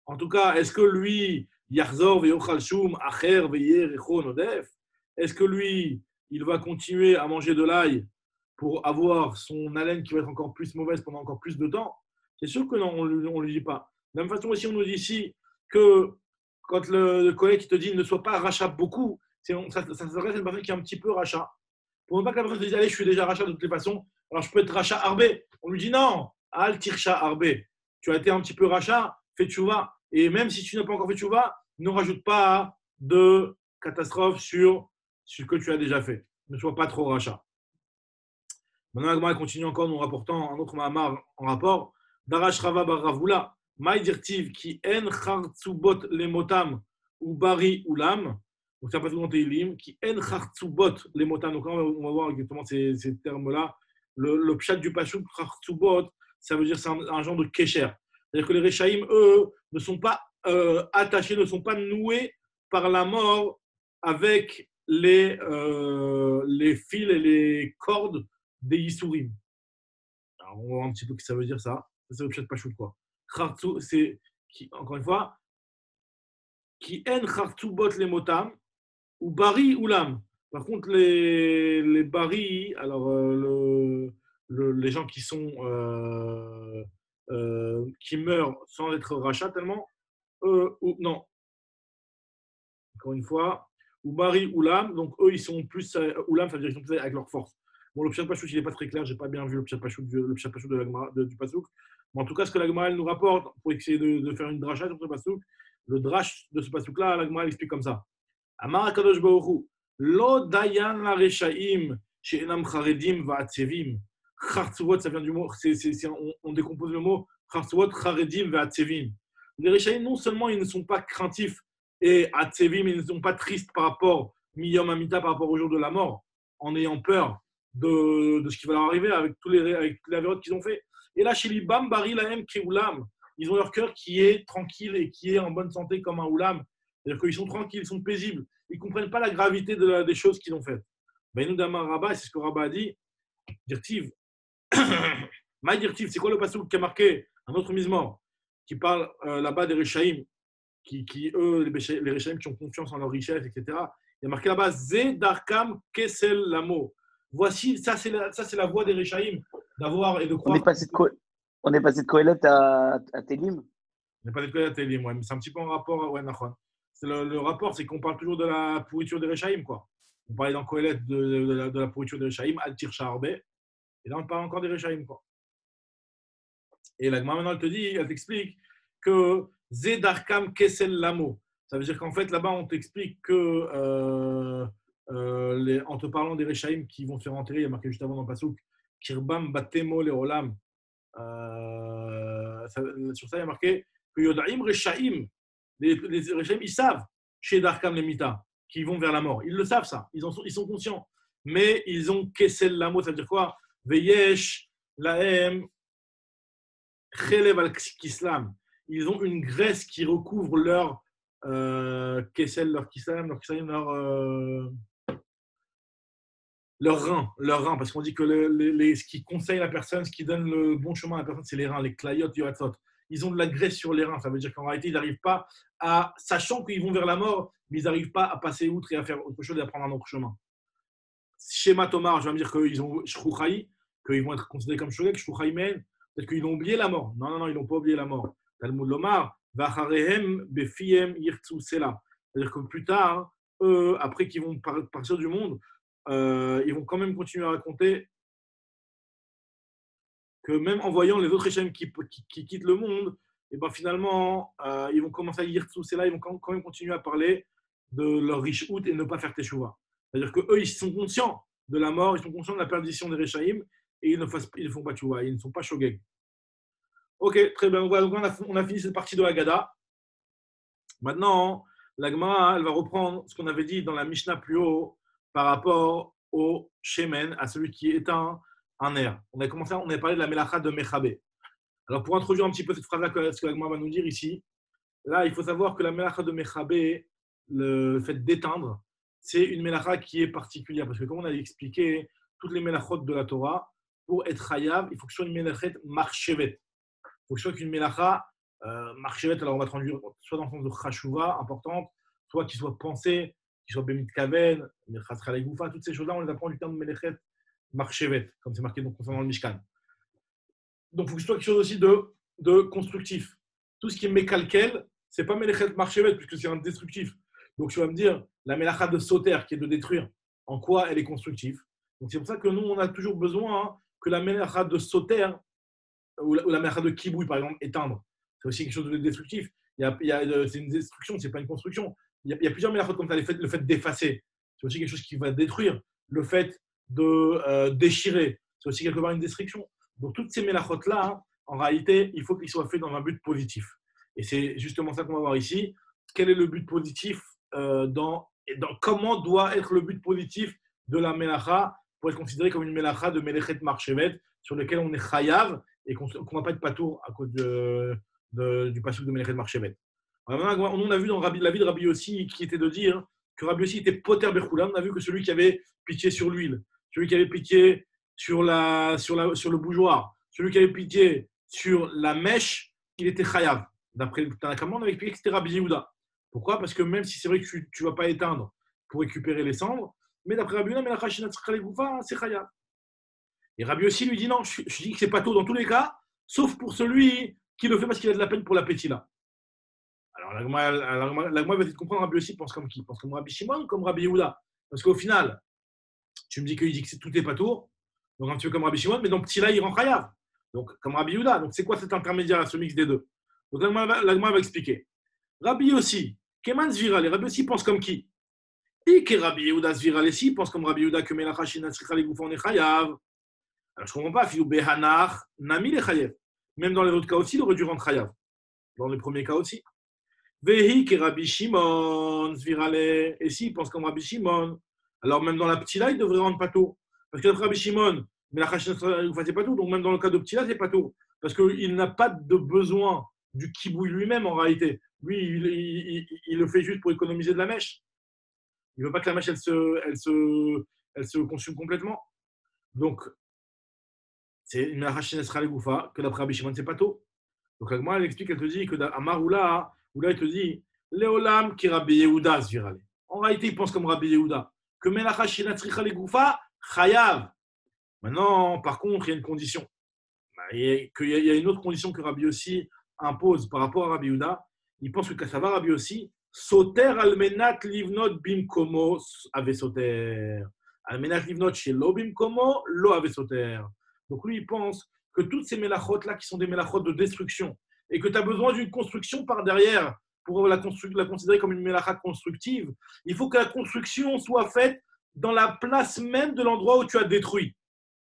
En tout cas, est-ce que lui, Yachzor ve'yochal shum, acher ve'yer echon odef, est-ce que lui, il va continuer à manger de l'ail pour avoir son haleine qui va être encore plus mauvaise pendant encore plus de temps? C'est sûr que non, on ne lui dit pas. De la même façon aussi, on nous dit ici que quand le collègue qui te dit ne sois pas rachat beaucoup, ça s'adresse à une personne qui est un petit peu rachat. Pour ne pas que la personne te dise, allez, je suis déjà rachat de toutes les façons, alors je peux être rachat arbé. On lui dit non, al tirsha arbé. Tu as été un petit peu rachat, fais tchouva. Et même si tu n'as pas encore fait tchouva, ne rajoute pas de catastrophe sur ce que tu as déjà fait. Ne sois pas trop rachat. Maintenant, la Gemara continue encore nous rapportant un autre mahamar en rapport. Darash Rava bar Ravula, Maï dirtiv ki en chartzubot lemotam ou bari ulam. Donc, c'est un passage dans Teilim, qui en chartzubot lemotam. Donc, là, on va voir exactement ces termes-là. Le pshat du pasuk, chartzubot, ça veut dire c'est un genre de kécher. C'est-à-dire que les Réchaïm, eux, ne sont pas attachés, ne sont pas noués par la mort avec les fils et les cordes des Yisurim. Alors, on va voir un petit peu ce que ça veut dire ça. C'est le pshat pasuk, quoi. C'est, encore une fois, qui en chartzubot lemotam ou bari ulam. Par contre, les bari, alors les gens qui sont qui meurent sans être rachat tellement, non, encore une fois, ou bari ulam, donc eux ils sont plus ulam, ça veut dire qu'ils sont plus avec leur force. Bon, le pshat pasuk il n'est pas très clair, j'ai pas bien vu le pshat pasuk du pasuk. Mais en tout cas, ce que la Gemara nous rapporte pour essayer de faire une dracha sur ce pasuk, le drash de ce pasuk là, la Gemara explique comme ça. Amar Kadosh Baruch Hu, lo dayan la reshaim she'enam charedim va'atzevim. Chartzuvot, ça vient du mot, on décompose le mot chartzuvot, charedim va'atzevim. Les reshaim, non seulement ils ne sont pas craintifs et atzevim, ils ne sont pas tristes par rapport, miyom amita, par rapport au jour de la mort, en ayant peur de ce qui va leur arriver avec toutes les avérotes qu'ils ont fait. Et là, chez l'ibam bari lahem keulam, ils ont leur cœur qui est tranquille et qui est en bonne santé comme un oulam. C'est-à-dire qu'ils sont tranquilles, ils sont paisibles. Ils ne comprennent pas la gravité des choses qu'ils ont faites. Ben, nous, Damar Rabba, c'est ce que Rabba a dit. Dirtiv. Maï Dirtiv, c'est quoi le passage qui a marqué un autre mise-mort qui parle là-bas des Réchaïm, qui eux, les Réchaïm qui ont confiance en leur richesse, etc. Il y a marqué là-bas Zé Darkam Kesel Lamo. Voici, ça c'est la voie des Réchaïm, d'avoir et de croire. On est passé de Kohelet à Télim. On est passé de Kohelet à Télim, ouais, mais c'est un petit peu en rapport. Ouais, le rapport, c'est qu'on parle toujours de la pourriture des Réchaïm, quoi. On parlait dans Kohelet de la pourriture des Réchaïm, Al Tirsha Arbe, et là on parle encore des Réchaïm, quoi. Et la Gemara maintenant elle te dit, elle t'explique que Zé Darkam Kesel Lamo. Ça veut dire qu'en fait là-bas on t'explique que en te parlant des Réchaïm qui vont se faire enterrer, il y a marqué juste avant dans le Pasuk, Kirbam Batemo Leolam. Sur ça il y a marqué que Yodaim Réchaïm. Les Réchaïm, ils savent, chez Darkam Lemita, qu'ils vont vers la mort. Ils le savent, ça. Ils sont conscients. Mais ils ont Kessel Lamo, ça veut dire quoi? Veyesh, Lahem, Chelev al-Kislam. Ils ont une graisse qui recouvre leur Kessel, leur Kislam, leur rein. Parce qu'on dit que ce qui conseille la personne, ce qui donne le bon chemin à la personne, c'est les reins, les Klayot, Yoatzot. Ils ont de la graisse sur les reins. Ça veut dire qu'en réalité, ils n'arrivent pas à, sachant qu'ils vont vers la mort, mais ils n'arrivent pas à passer outre et à faire autre chose et à prendre un autre chemin. Schéma Tomar, je vais me dire qu'ils ont Shrouchaï, qu'ils vont être considérés comme Sholek, Shrouchaï Men, peut-être qu'ils ont oublié la mort. Non, ils n'ont pas oublié la mort. Talmud Lomar, Vacharehem befiem yirtzu sela. C'est-à-dire que plus tard, eux, après qu'ils vont partir du monde, ils vont quand même continuer à raconter que même en voyant les autres Hachem qui quittent le monde, et ben finalement, ils vont commencer à yirtzu sela, ils vont quand même continuer à parler de leur richout et ne pas faire teshuva. C'est-à-dire qu'eux, ils sont conscients de la mort, ils sont conscients de la perdition des Rechaïm et ils ne font pas teshuva, ils ne sont pas shogeg. Ok, très bien. Donc on a fini cette partie de Haggadah. Maintenant, la Gemara, elle va reprendre ce qu'on avait dit dans la Mishnah plus haut par rapport au Shemen, à celui qui éteint un air. On a parlé de la Melacha de Mechabé. Alors, pour introduire un petit peu cette phrase-là, ce que la Gemara va nous dire ici, là, il faut savoir que la Melacha de Mechabé, le fait d'éteindre, c'est une Melacha qui est particulière. Parce que, comme on a expliqué, toutes les Melachot de la Torah, pour être Chayav, il faut que ce soit une Melachet Marchevet. Il faut que ce soit une Melacha Marchevet, alors on va traduire soit dans le sens de Chashuva, importante, soit qu'il soit pensé, qu'il soit Bemit Kaven, Mirchasra Goufa, toutes ces choses-là, on les apprend du terme de Melechet Marchevet, comme c'est marqué donc, concernant le Mishkan. Donc il faut que ce soit quelque chose aussi de constructif. Tout ce qui est Mekalkel, ce n'est pas Melechet Marchevet, puisque c'est un destructif. Donc tu vas me dire, la Melacha de Soter, qui est de détruire, en quoi elle est constructive. Donc c'est pour ça que nous, on a toujours besoin que la Melacha de Soter, ou la Melacha de Kibouy, par exemple, éteindre. C'est aussi quelque chose de destructif. C'est une destruction, ce n'est pas une construction. Il y a plusieurs Melachot comme ça. Le fait d'effacer, c'est aussi quelque chose qui va détruire. Le fait de déchirer, c'est aussi quelque part une destruction. Donc, toutes ces Melachot-là, hein, en réalité, il faut qu'ils soient faits dans un but positif. Et c'est justement ça qu'on va voir ici. Quel est le but positif comment doit être le but positif de la Melacha pour être considéré comme une Melacha de Melechet Marchevet sur lequel on est Chayav et qu'on ne va pas être patour à cause du pasuk de Melechet Marchevet. On a vu dans la vie de Rabbi Yossi qui était de dire que Rabbi Yossi était poter berkoulam. On a vu que celui qui avait pitié sur l'huile, celui qui avait pitié sur le bougeoir, celui qui avait pitié sur la mèche, il était chayav. D'après le Tanakh, on avait expliqué que c'était Rabbi Yehuda. Pourquoi? Parce que même si c'est vrai que tu ne vas pas éteindre pour récupérer les cendres, mais d'après Rabbi Yehuda, c'est chayav. Et Rabbi Yossi lui dit non, je dis que c'est pas tôt dans tous les cas, sauf pour celui qui le fait parce qu'il a de la peine pour l'appétit là. Alors la Gemara va essayer de comprendre. Rabbi Yossi pense comme qui? Pense comme Rabbi Shimon ou comme Rabbi Yehuda? Parce qu'au final, tu me dis qu'il dit que tout est pas tôt, donc un petit peu comme Rabbi Shimon, mais donc petit là il rend chayav. Donc comme Rabbi Yehuda. Donc c'est quoi cet intermédiaire, ce mix des deux? Donc la Gemara va expliquer. Rabbi Yossi, Keman Zvirale, Rabbi Yossi pense comme qui? Et que Rabbi Yehuda Zvirale si pense comme Rabbi Yehuda que Melacha Shina Tzricha Legoufa on est chayav. Alors, je ne comprends pas. Filou Behanach, Nami les Chayev. Même dans les autres cas aussi, il aurait dû rendre Chayav. Dans les premiers cas aussi. Vehi que Rabbi Shimon, Zvirale. Et s'il pense comme Rabbi Shimon, alors même dans la Ptila, il devrait rendre Pato. Parce que Rabbi Shimon, mais la Chachin, vous faites Pato. Donc même dans le cas de Ptila, c'est Pato. Parce qu'il n'a pas de besoin du kibouille lui-même en réalité. Lui, il le fait juste pour économiser de la mèche. Il ne veut pas que la mèche, elle se consume complètement. Donc, c'est une Melacha Nesra Legoufa, que d'après Rabbi Shimon, c'est pas tôt. Donc, elle explique, elle te dit que à Maroula, il te dit Léolam qui Rabbi Yehuda Zvirale. En réalité, il pense comme Rabbi Yehuda, que Melacha Nesra Legoufa, Chayav. Maintenant, par contre, il y a une condition. Il y a une autre condition que Rabbi Yossi impose par rapport à Rabbi Yehuda. Il pense que ça va Rabbi Yossi, Soter almenat livnot bimkomo ave soter. Almenat livnot shelo bimkomo lo ave soter. Donc lui, il pense que toutes ces mélachot-là qui sont des mélachot de destruction et que tu as besoin d'une construction par derrière pour la considérer comme une mélacha constructive, il faut que la construction soit faite dans la place même de l'endroit où tu as détruit.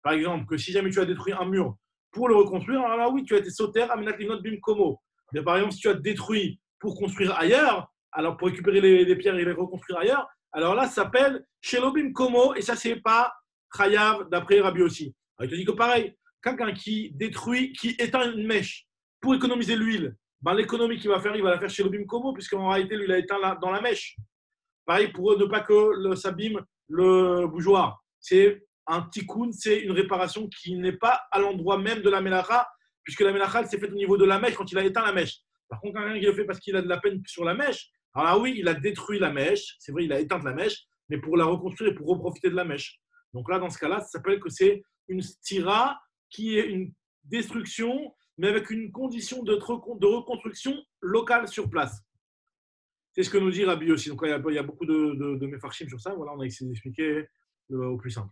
Par exemple, que si jamais tu as détruit un mur pour le reconstruire, alors là oui, tu as été sauter à Menat Linot Bim Komo. Mais par exemple, si tu as détruit pour construire ailleurs, alors pour récupérer les pierres et les reconstruire ailleurs, alors là, ça s'appelle Shelobim Komo et ça, c'est pas Chayav d'après Rabbi Yossi. Alors, il te dit que pareil, quelqu'un qui détruit, qui éteint une mèche pour économiser l'huile, ben, l'économie qu'il va faire, il va la faire chez Lobim Komo, puisqu'en réalité, lui, il a éteint dans la mèche. Pareil, pour eux, ne pas que s'abîme le bougeoir. C'est un tikkun, c'est une réparation qui n'est pas à l'endroit même de la mélacha, puisque la mélacha, elle s'est faite au niveau de la mèche quand il a éteint la mèche. Par contre, quelqu'un qui le fait parce qu'il a de la peine sur la mèche, alors là, oui, il a détruit la mèche, c'est vrai, il a éteint la mèche, mais pour la reconstruire et pour reprofiter de la mèche. Donc là, dans ce cas-là, ça s'appelle que c'est une stira qui est une destruction, mais avec une condition de reconstruction locale sur place. C'est ce que nous dit Rabbi aussi. Donc, il y a beaucoup de Mefarshim sur ça. Voilà, on a essayé d'expliquer au plus simple.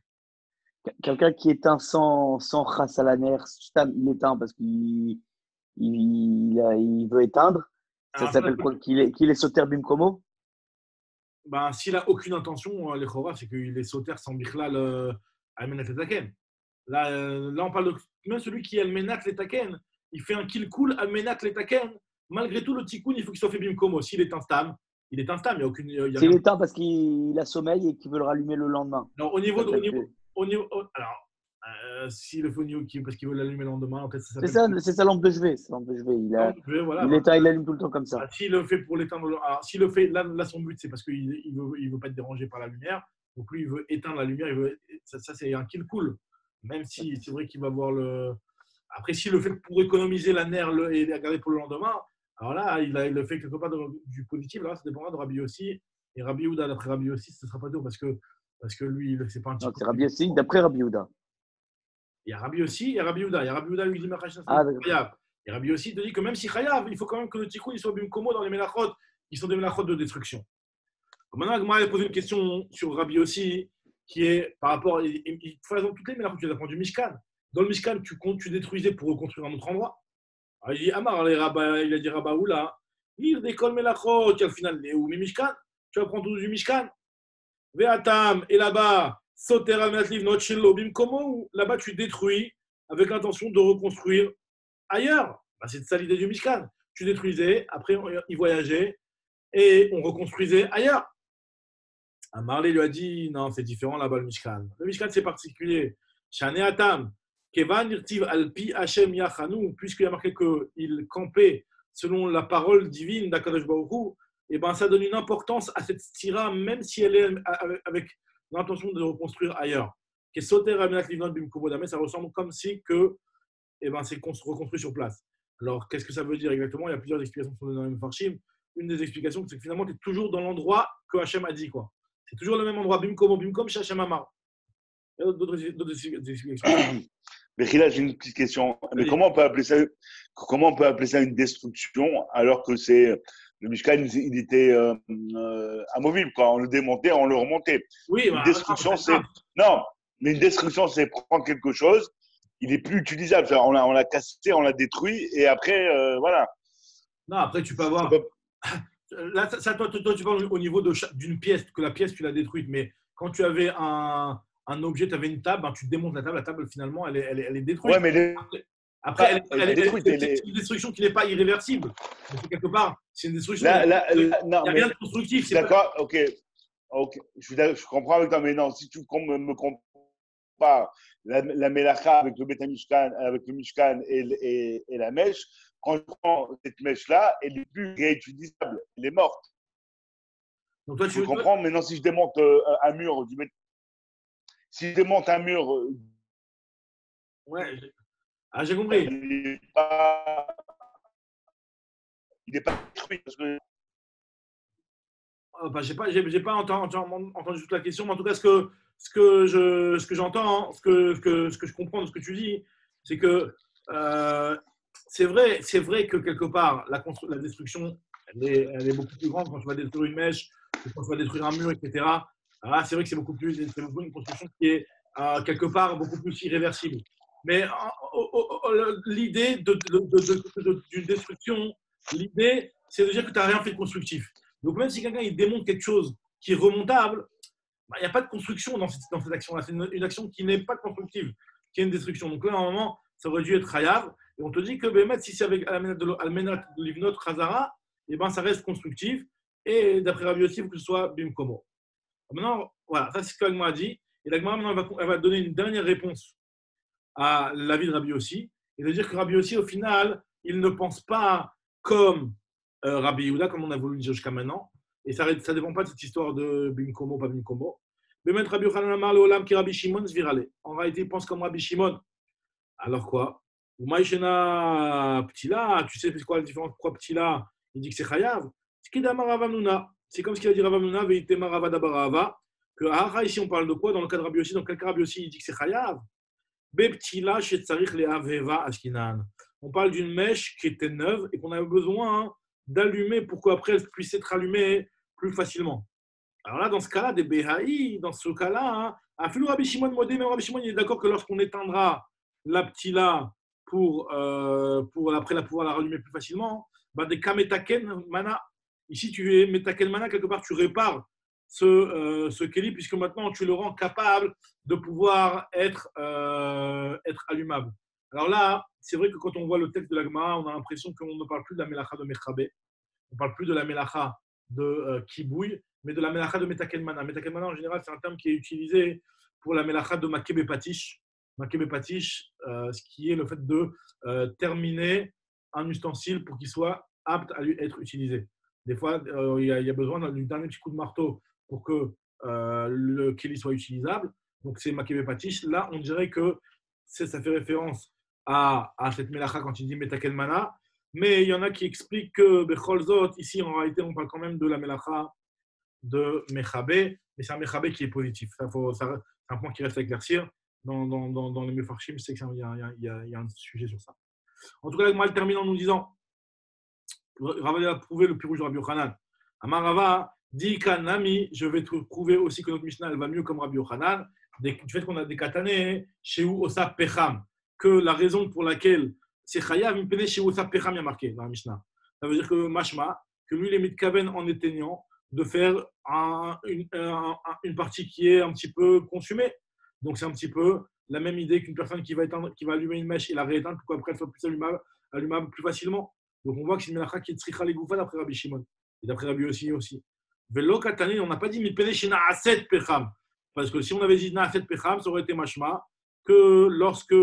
Quelqu'un qui éteint sans chas à la nerf, il éteint parce qu'il veut éteindre. Ça s'appelle quoi? Qu'il est sauter bimkomo? Ben, s'il n'a aucune intention, les chora, c'est qu'il est sauter sans bichlal almenat letaken. Là, on parle de même celui qui est almenat letaken, il fait un kill cool almenat letaken. Malgré tout, le tikkun, il faut qu'il soit fait bimkomo. S'il est instam, il est instam. Il y a aucune. S'il éteint parce qu'il a sommeil et qu'il veut le rallumer le lendemain. Alors, s'il le fait parce qu'il veut l'allumer le lendemain, peut-être ça s'appelle. C'est sa lampe de chevet. Il allume tout le temps comme ça. S'il le fait pour l'éteindre, s'il le fait, là, son but, c'est parce qu'il ne veut pas être dérangé par la lumière. Donc, lui, il veut éteindre la lumière. Ça, c'est un kill cool. Même si c'est vrai qu'il va voir le. Après, s'il le fait pour économiser la nerf et la garder pour le lendemain, alors là, il le fait quelque part du positif. Là, ça dépendra de Rabbi Yossi. Et Rabbi Yehuda, d'après Rabbi Yossi, ce ne sera pas dur parce que lui, c'est pas un type. C'est Rabbi Yossi, d'après Rabbi Yehuda. Il y a Rabbi Yossi, il y a Rabbi Yehuda. Il y a Rabbi Yehuda lui dit Chayav. Et Rabbi Yossi te dit que même si Chayav, il faut quand même que le tikkun soit bimkomo dans les melachot, qui sont des melachot de destruction. Maintenant, Agmara a posé une question sur Rabbi Yossi qui est par rapport. Il faut raison toutes les melachot, tu apprends du Mishkan. Dans le Mishkan, tu détruisais pour reconstruire un autre endroit. Alors, il dit Amar, il a dit Rabaoula, il décolle melachot, au final, où mes Mishkan, tu apprends tout du Mishkan. Ve'atam, et là-bas, là-bas, tu détruis avec l'intention de reconstruire ailleurs. C'est ça l'idée du Mishkan. Tu détruisais, après, il voyageait et on reconstruisait ailleurs. Marley lui a dit non, c'est différent là-bas le Mishkan. Le Mishkan, c'est particulier. Shaneatam, Kevan Irtiv Alpi Hashem Yachanu, puisqu'il y a marqué qu'il campait selon la parole divine d'Akadosh Baruch Hu, et ben ça donne une importance à cette stira, même si elle est avec l'intention de reconstruire ailleurs. Ça ressemble comme si c'est reconstruit sur place. Alors, qu'est-ce que ça veut dire exactement? Il y a plusieurs explications qui sont données dans les Mefarshim. Une des explications, c'est que finalement, tu es toujours dans l'endroit que Hachem a dit. C'est toujours le même endroit, bimkom, chez Hachem Amar. Il y a d'autres explications. Mais là, j'ai une petite question. Mais oui. Comment on peut appeler ça une destruction alors que c'est le Mishkan, il était amovible, quoi. On le démontait, on le remontait. Oui, une destruction, mais une destruction, c'est prendre quelque chose, il n'est plus utilisable. On l'a cassé, on l'a détruit, et après, voilà. Non, après, tu peux avoir. Là, toi, tu parles au niveau d'une pièce, que la pièce, tu l'as détruite, mais quand tu avais un objet, tu avais une table, tu démontes la table, finalement, elle est détruite. Ouais, mais après, c'est une destruction qui n'est pas irréversible. Donc, quelque part, c'est une destruction. Il n'y a rien de constructif. D'accord, ok. Je comprends avec toi, mais non, si tu me compares la Melacha avec le Beth Mishkan, avec le Mishkan et la mèche, quand je prends cette mèche-là, elle n'est plus réutilisable, elle est morte. Donc, toi, tu comprends? Maintenant, si je démonte un mur si je démonte un mur. Ouais. J'ai compris. Il n'est pas détruit. Parce que... j'ai pas entendu toute la question, mais en tout cas, ce que j'entends, ce que je comprends de ce que tu dis, c'est que c'est vrai que quelque part, la destruction, elle est beaucoup plus grande quand tu vas détruire une mèche, quand tu vas détruire un mur, etc. Alors là, c'est vrai que c'est beaucoup une construction qui est quelque part beaucoup plus irréversible. Mais l'idée d'une destruction, l'idée, c'est de dire que tu n'as rien fait de constructif. Donc, même si quelqu'un il démonte quelque chose qui est remontable, il n'y a pas de construction dans cette action-là. C'est une action qui n'est pas constructive, qui est une destruction. Donc là, à un moment, ça aurait dû être Chayav. Et on te dit que même si c'est avec Almenat de Livnot Khazara, ça reste constructif. Et d'après Rabbi Yossi, il faut que ce soit Bimkomo. Maintenant, voilà, ça c'est ce que l'Agma a dit. Et l'Agma, maintenant, elle va donner une dernière réponse à l'avis de Rabbi Yossi, et de dire que Rabbi Yossi, au final, il ne pense pas comme Rabbi Yehuda, comme on a voulu dire jusqu'à maintenant, et ça ne dépend pas de cette histoire de Bimkomo, pas Bimkomo. Mais même Rabbi Yochanan Amar le Olam qui Rabbi Shimon Zvirale. En réalité, il pense comme Rabbi Shimon. Alors quoi? Ou Maïshena Ptila, tu sais c'est quoi la différence? Pourquoi Ptila, il dit que c'est Chayav? C'est comme ce qu'il a dit Rav Hamnouna, Veitema Rava Barava, que Aha, ici on parle de quoi? Dans le cas de Rabbi Yossi, dans quel cas Rabbi Yossi il dit que c'est Chayav? Beptila Shetzarich Leaveva Ashkinan. on parle d'une mèche qui était neuve et qu'on avait besoin d'allumer pour qu'après elle puisse être allumée plus facilement. Alors là, dans ce cas-là, des BHI, dans ce cas-là, Rabbi Shimon Modé, même Rabbi Shimon, il est d'accord que lorsqu'on éteindra la ptila pour après la pouvoir la rallumer plus facilement, bah, des kametaken mana. Ici, tu es metaken mana, quelque part, tu répares ce keli, puisque maintenant, tu le rends capable de pouvoir être allumable. Alors là, c'est vrai que quand on voit le texte de la Gemara, on a l'impression qu'on ne parle plus de la melacha de Mechabé, on ne parle plus de la melacha de Kibouy, mais de la melacha de Metaken Mana. Metaken Mana, en général, c'est un terme qui est utilisé pour la melacha de Makebe Patish. Makebe Patish, ce qui est le fait de terminer un ustensile pour qu'il soit apte à être utilisé. Des fois, il y a besoin du dernier petit coup de marteau pour que le keli soit utilisable. Donc, c'est Makebe Patish. Là, on dirait que ça fait référence à cette melacha quand il dit Metaken Mana. Mais il y en a qui expliquent que Bechol Zot, ici, en réalité, on parle quand même de la melacha de Mechabé, mais c'est un Mechabé qui est positif. C'est un point qui reste à éclaircir. Dans les Mefarshim, c'est qu'il y a un sujet sur ça. En tout cas, moi, elle termine en nous disant Rava a prouvé le pirouge de Rabbi Yochanan. Amar Rava dit Kanami, je vais prouver aussi que notre Mishnah elle va mieux comme Rabbi Yochanan, du fait qu'on a des katané chez Osa Pecham, que la raison pour laquelle c'est Chayav, Mipene chez Osa Pecham, il y a marqué dans la Mishnah. Ça veut dire que Mashma, que lui, il est mitkaven en éteignant, de faire une partie qui est un petit peu consumée. Donc, c'est un petit peu la même idée qu'une personne qui va allumer une mèche et la rééteindre pour qu'après elle soit plus allumable plus facilement. Donc, on voit que c'est une melacha qui est tzricha legoufa d'après Rabbi Shimon et d'après Rabbi Yossi aussi. Velo katani, on n'a pas dit mipene chez na'aset pecham. Parce que si on avait dit na'aset pecham, ça aurait été mashma que lorsque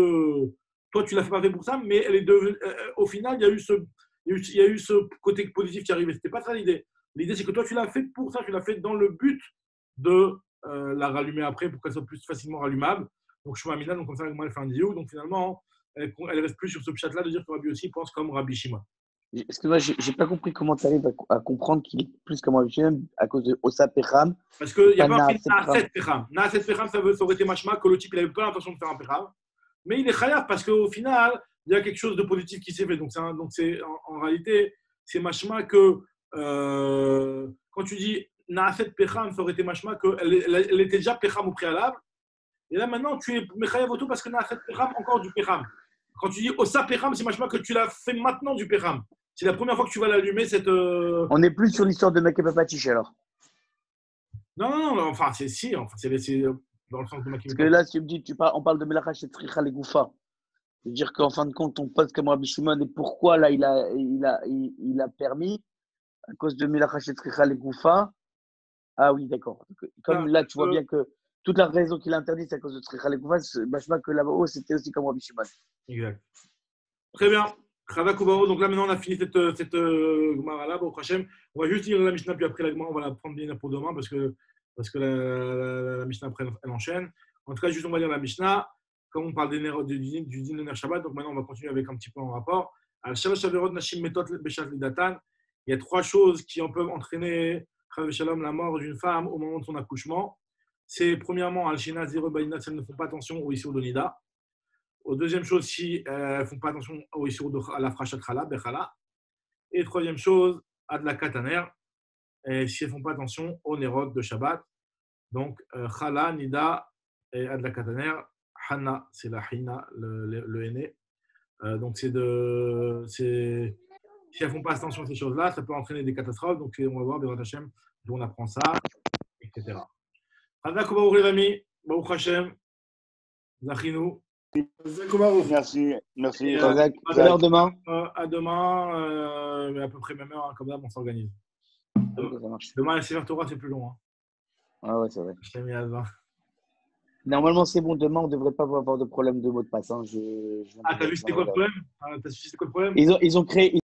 toi tu l'as pas fait pour ça, mais elle est devenue, au final, il y a eu ce côté positif qui arrivait. C'était pas ça l'idée. L'idée, c'est que toi, tu l'as fait pour ça, tu l'as fait dans le but de la rallumer après pour qu'elle soit plus facilement rallumable. Donc, Shuma Mina, donc comme ça, elle fait un diou. Donc, finalement, elle reste plus sur ce pchat-là de dire que Rabbi aussi pense comme Rabbi Shimon. Excuse-moi, je n'ai pas compris comment tu arrives à comprendre qu'il est plus comme Rabbi Shimon à cause de Osa Pecham. Parce qu'il n'y a pas marqué Na'aset Pecham. Na'aset Pecham, ça aurait été mashma que le type, il n'avait pas l'intention de faire un Pecham. Mais il est chayav parce qu'au final, il y a quelque chose de positif qui s'est fait. Donc, en réalité, c'est mashma que quand tu dis Na'aset Pecham, ça aurait été mashma qu'elle était déjà Pecham au préalable. Et là, maintenant, tu es Mechayav auto parce que Na'aset Pecham, encore du Pecham. Quand tu dis Osa Pecham, c'est mashma que tu l'as fait maintenant du Pecham. C'est la première fois que tu vas l'allumer. On n'est plus sur l'histoire de Makebe Patish alors. Non, enfin, c'est dans le sens de Makebe Patish. Parce que là, si tu me dis, on parle de Melacha chez Tzricha Legoufa. C'est-à-dire qu'en fin de compte, on pose comme Rabbi Shimon et pourquoi là, il a permis à cause de Melacha chez Tzricha Legoufa. Ah oui, d'accord. Comme là, tu vois bien que toute la raison qu'il a interdit, c'est à cause de Tzricha Legoufa. Vachement que là-haut, c'était aussi comme Rabbi Shimon. Exact. Très bien. Donc là, maintenant, on a fini cette Gemara-là. Au Hachem, on va juste lire la Mishnah, puis après la Gemara, on va la prendre bien pour demain parce que la Mishnah, après, elle enchaîne. En tout cas, juste, on va lire la Mishnah. Comme on parle du din de Ner Shabbat, donc maintenant, on va continuer avec un petit peu en rapport. Il y a 3 choses qui en peuvent entraîner la mort d'une femme au moment de son accouchement. C'est premièrement, Al-Shina, Zero Bainat, si elles ne font pas attention au Issour de Nida. Deuxième chose, si elles ne font pas attention au Issour de la Frachat Chala, Bechala. Et troisième chose, Ad la Kataner, si elles ne font pas attention au Nerod de Shabbat. Donc, Chala, Nida et Ad la Kataner. Hana, c'est la Hina, le aîné. Donc, si elles ne font pas attention à ces choses-là, ça peut entraîner des catastrophes. Donc, on va voir, Bérat Hashem, d'où on apprend ça, etc. Hadak Baruch les amis, Baruch Hashem, Zachinu. Merci. À l'heure demain. À demain, mais à peu près même heure, comme ça, on s'organise. Demain, la Sefer Torah, c'est plus long. Ah ouais, c'est vrai. Je t'ai mis à 20. Normalement, c'est bon. Demain, on ne devrait pas avoir de problème de mot de passe. T'as vu c'était quoi le problème? T'as su c'était quoi le problème? Ils ont créé.